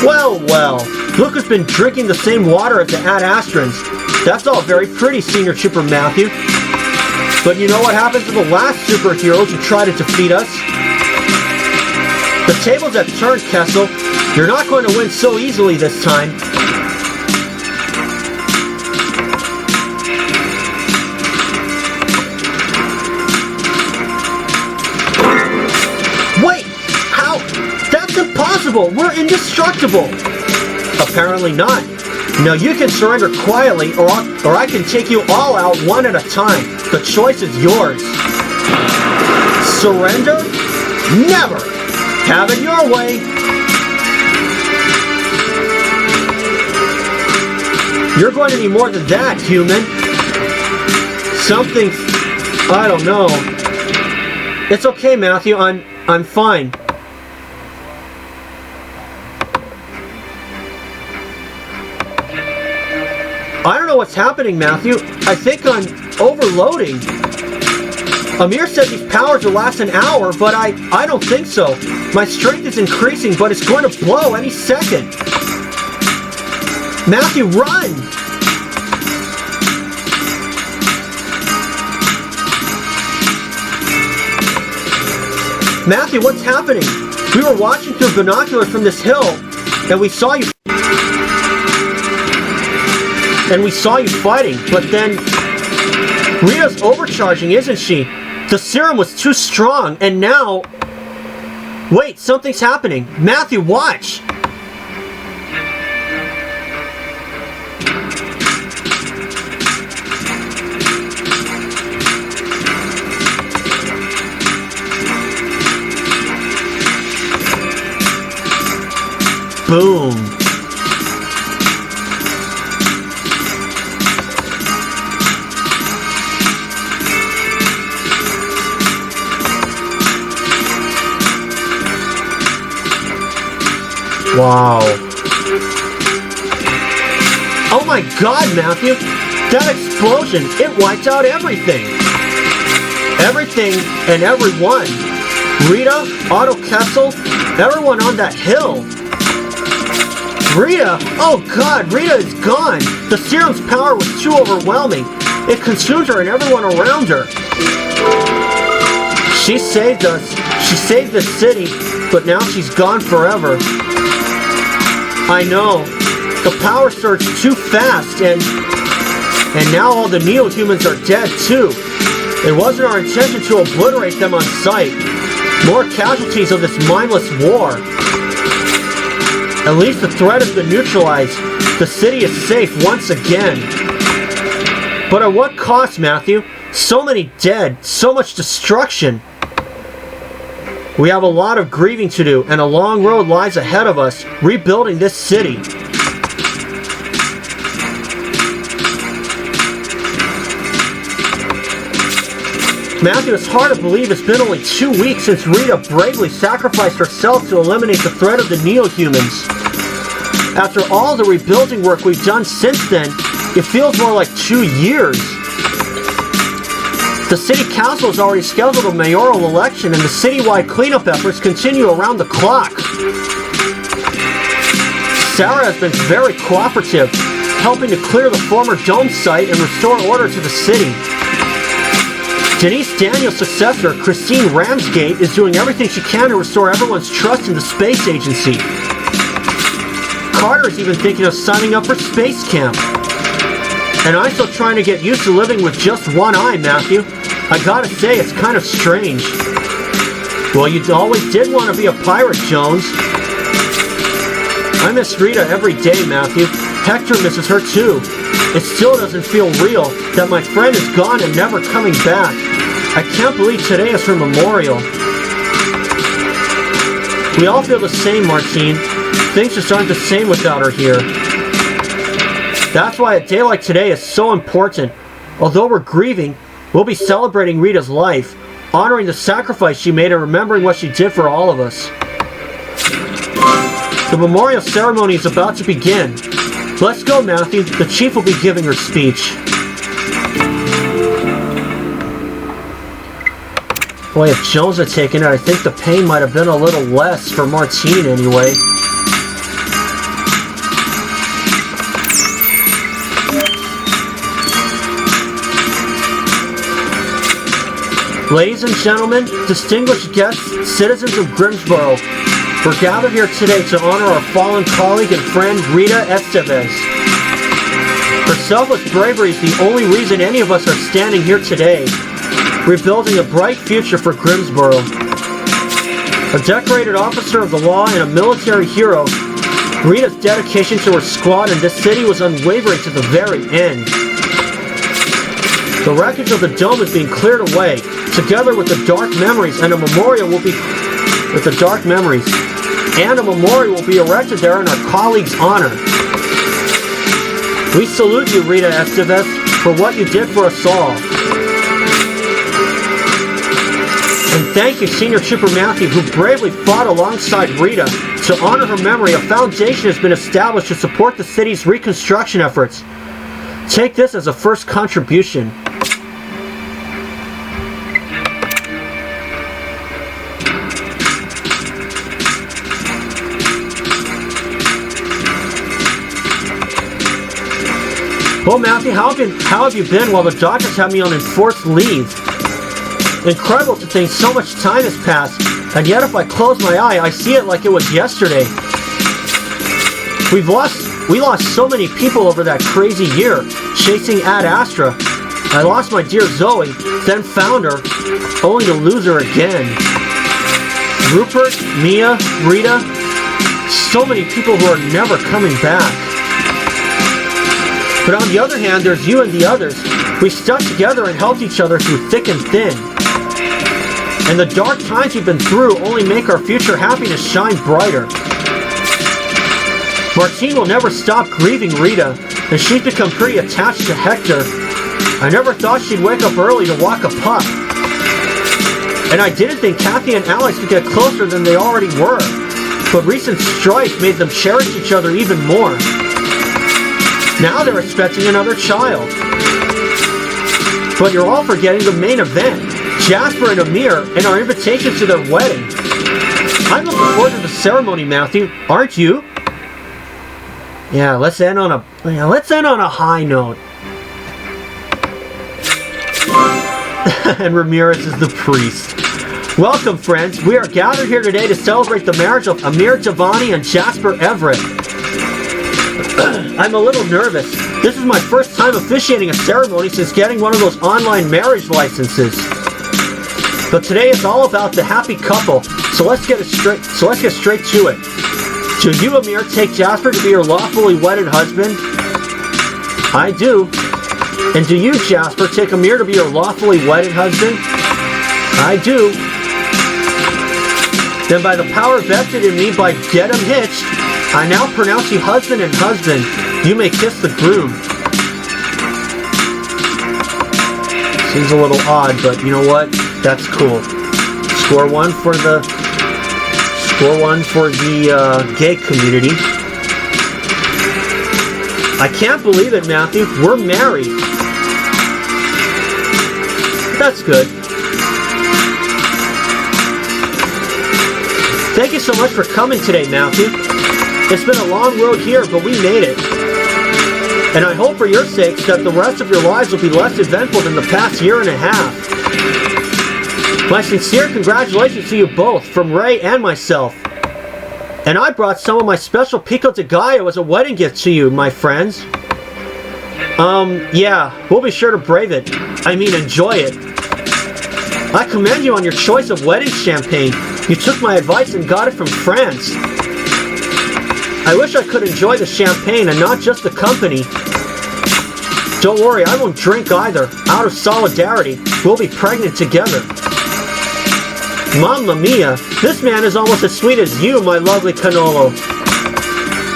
Well, look who's been drinking the same water as the Ad-Astrans. That's all very pretty, Senior Trooper Matthew. But you know what happens to the last superheroes who try to defeat us? The tables have turned, Kessel. You're not going to win so easily this time. Wait! How? That's impossible! We're indestructible! Apparently not. Now you can surrender quietly, or I can take you all out one at a time. The choice is yours. Surrender? Never! Have it your way! You're going to need more than that, human. Something... I don't know. It's okay, Matthew. I'm fine. I don't know what's happening, Matthew. I think I'm overloading. Amir said these powers will last an hour, but I don't think so. My strength is increasing, but it's going to blow any second. Matthew, run! Matthew, what's happening? We were watching through binoculars from this hill, and we saw you fighting, but then Rita's overcharging, isn't she? The serum was too strong, and now... Wait, something's happening. Matthew, watch! Boom. Wow. Oh my God, Matthew! That explosion, it wiped out everything! Everything and everyone. Rita, Otto Kessel, everyone on that hill. Rita! Oh God, Rita is gone! The serum's power was too overwhelming. It consumed her and everyone around her. She saved us. She saved the city, but now she's gone forever. I know. The power surged too fast, and now all the neo-humans are dead too. It wasn't our intention to obliterate them on sight. More casualties of this mindless war. At least the threat has been neutralized. The city is safe once again. But at what cost, Matthew? So many dead, so much destruction. We have a lot of grieving to do, and a long road lies ahead of us, rebuilding this city. Matthew, it's hard to believe it's been only 2 weeks since Rita bravely sacrificed herself to eliminate the threat of the neo-humans. After all the rebuilding work we've done since then, it feels more like 2 years. The city council has already scheduled a mayoral election, and the citywide cleanup efforts continue around the clock. S.A.R.A has been very cooperative, helping to clear the former dome site and restore order to the city. Denise Daniels' successor, Christine Ramsgate, is doing everything she can to restore everyone's trust in the space agency. Carter is even thinking of signing up for space camp. And I'm still trying to get used to living with just one eye, Matthew. I gotta say, it's kind of strange. Well, you always did want to be a pirate, Jones. I miss Rita every day, Matthew. Hector misses her too. It still doesn't feel real that my friend is gone and never coming back. I can't believe today is her memorial. We all feel the same, Martine. Things just aren't the same without her here. That's why a day like today is so important. Although we're grieving, we'll be celebrating Rita's life, honoring the sacrifice she made and remembering what she did for all of us. The memorial ceremony is about to begin. Let's go, Matthew. The chief will be giving her speech. Boy, if Jones had taken it, I think the pain might have been a little less for Martine anyway. Ladies and gentlemen, distinguished guests, citizens of Grimsboro, we're gathered here today to honor our fallen colleague and friend, Rita Estevez. Her selfless bravery is the only reason any of us are standing here today, rebuilding a bright future for Grimsboro. A decorated officer of the law and a military hero, Rita's dedication to her squad and this city was unwavering to the very end. The wreckage of the dome is being cleared away, together with the dark memories, and a memorial will be erected there in our colleague's honor. We salute you, Rita Estevez, for what you did for us all. And thank you, Senior Trooper Matthew, who bravely fought alongside Rita. To honor her memory, a foundation has been established to support the city's reconstruction efforts. Take this as a first contribution. Well, Matthew, how have you been while the doctors have me on enforced leave? Incredible to think so much time has passed, and yet if I close my eye, I see it like it was yesterday. We lost so many people over that crazy year, chasing Ad Astra. I lost my dear Zoe, then found her, only to lose her again. Rupert, Mia, Rita, so many people who are never coming back. But on the other hand, there's you and the others. We stuck together and helped each other through thick and thin. And the dark times we've been through only make our future happiness shine brighter. Martine will never stop grieving Rita, and she's become pretty attached to Hector. I never thought she'd wake up early to walk a pup. And I didn't think Kathy and Alex could get closer than they already were. But recent strife made them cherish each other even more. Now they're expecting another child. But you're all forgetting the main event, Jasper and Amir, and our invitation to their wedding. I'm looking forward to the ceremony, Matthew. Aren't you? Yeah, let's end on a high note. And Ramirez is the priest. Welcome, friends. We are gathered here today to celebrate the marriage of Amir Javani and Jasper Everett. I'm a little nervous. This is my first time officiating a ceremony since getting one of those online marriage licenses. But today is all about the happy couple, so let's get straight to it. Do you, Amir, take Jasper to be your lawfully wedded husband? I do. And do you, Jasper, take Amir to be your lawfully wedded husband? I do. Then by the power vested in me by Get 'em Hitched, I now pronounce you husband and husband. You may kiss the groom. Seems a little odd, but you know what? That's cool. Score one for the gay community. I can't believe it, Matthew. We're married. That's good. Thank you so much for coming today, Matthew. It's been a long road here, but we made it. And I hope for your sakes that the rest of your lives will be less eventful than the past year and a half. My sincere congratulations to you both, from Ray and myself. And I brought some of my special pico de gallo as a wedding gift to you, my friends. Yeah, we'll be sure to brave it. I mean, enjoy it. I commend you on your choice of wedding champagne. You took my advice and got it from France. I wish I could enjoy the champagne and not just the company. Don't worry, I won't drink either. Out of solidarity, we'll be pregnant together. Mamma mia, this man is almost as sweet as you, my lovely Canolo.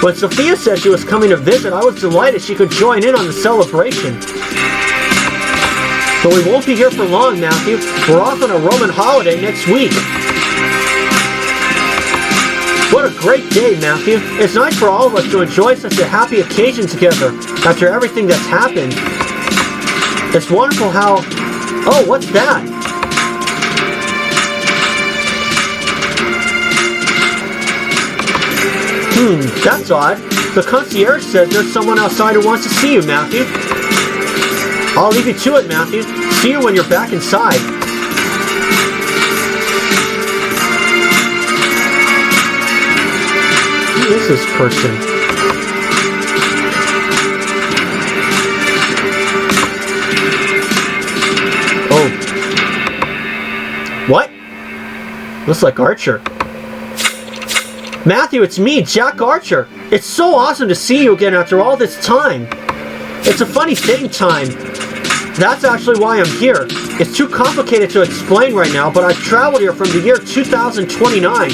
When Sophia said she was coming to visit, I was delighted she could join in on the celebration. But we won't be here for long, Matthew. We're off on a Roman holiday next week. What a great day, Matthew. It's nice for all of us to enjoy such a happy occasion together after everything that's happened. It's wonderful how... Oh, what's that? That's odd. The concierge says there's someone outside who wants to see you, Matthew. I'll leave you to it, Matthew. See you when you're back inside. Who is this person? Oh. What? Looks like Archer. Matthew, it's me, Jack Archer. It's so awesome to see you again after all this time. It's a funny thing, time. That's actually why I'm here. It's too complicated to explain right now, but I've traveled here from the year 2029.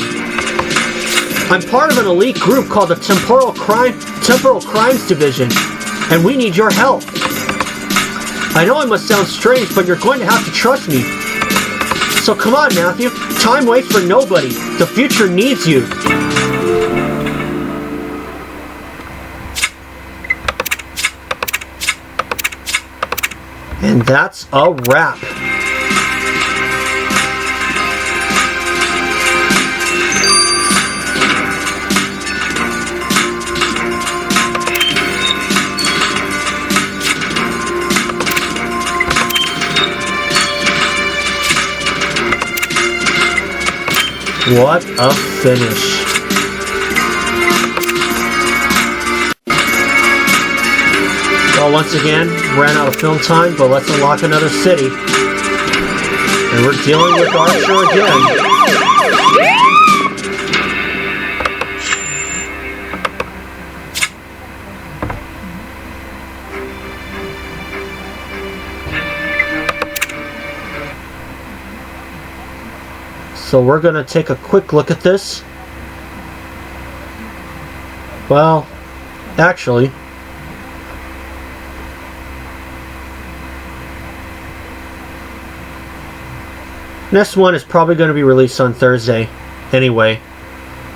I'm part of an elite group called the Temporal Crimes Division, and we need your help. I know it must sound strange, but you're going to have to trust me. So come on, Matthew. Time waits for nobody. The future needs you. And that's a wrap. What a finish. Well, once again, ran out of film time, but let's unlock another city. And we're dealing with Archer again. So we're going to take a quick look at this. Well, actually, next one is probably going to be released on Thursday. Anyway,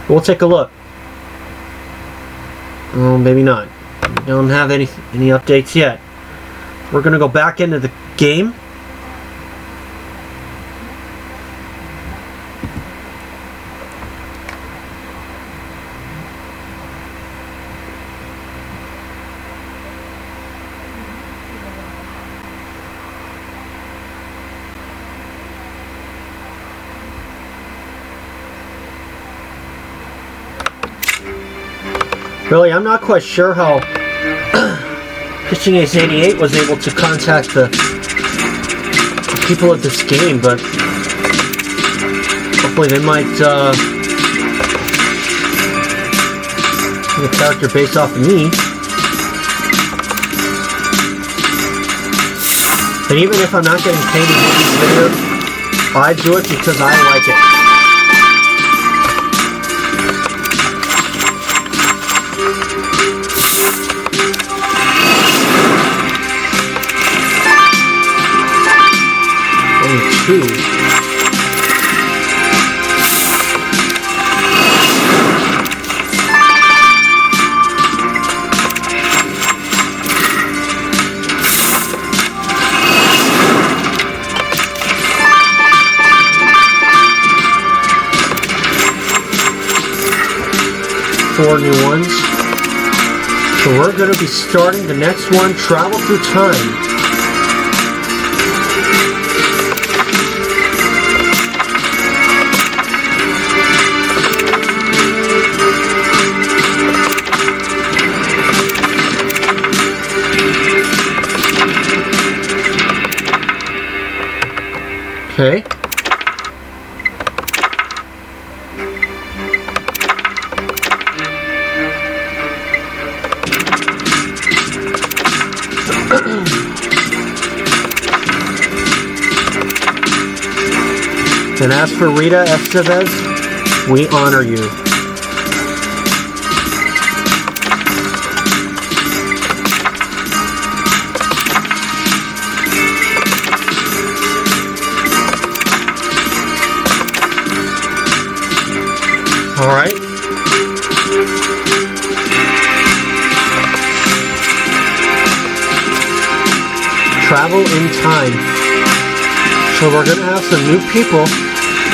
we'll take a look. Oh, maybe not. We don't have any updates yet. We're going to go back into the game. Really, I'm not quite sure how Pitching Ace 88 was able to contact the people of this game, but hopefully they might make a character based off of me. And even if I'm not getting paid to do these videos, I do it because I like it. Two. 4 new ones. So we're going to be starting the next one, Travel Through Time. Okay. And as for Rita Estevez, we honor you. All right. Travel in time. So we're going to have some new people,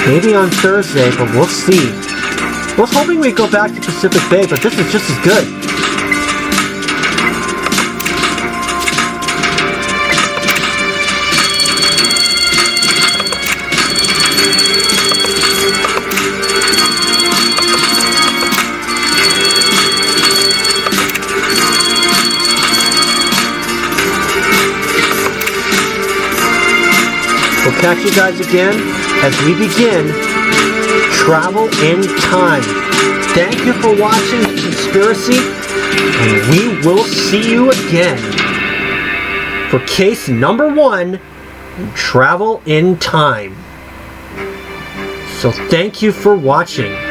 maybe on Thursday, but we'll see. I was hoping we'd go back to Pacific Bay, but this is just as good. We'll catch you guys again as we begin Travel in Time. Thank you for watching Conspiracy, and we will see you again for case number 1, Travel in Time. So thank you for watching.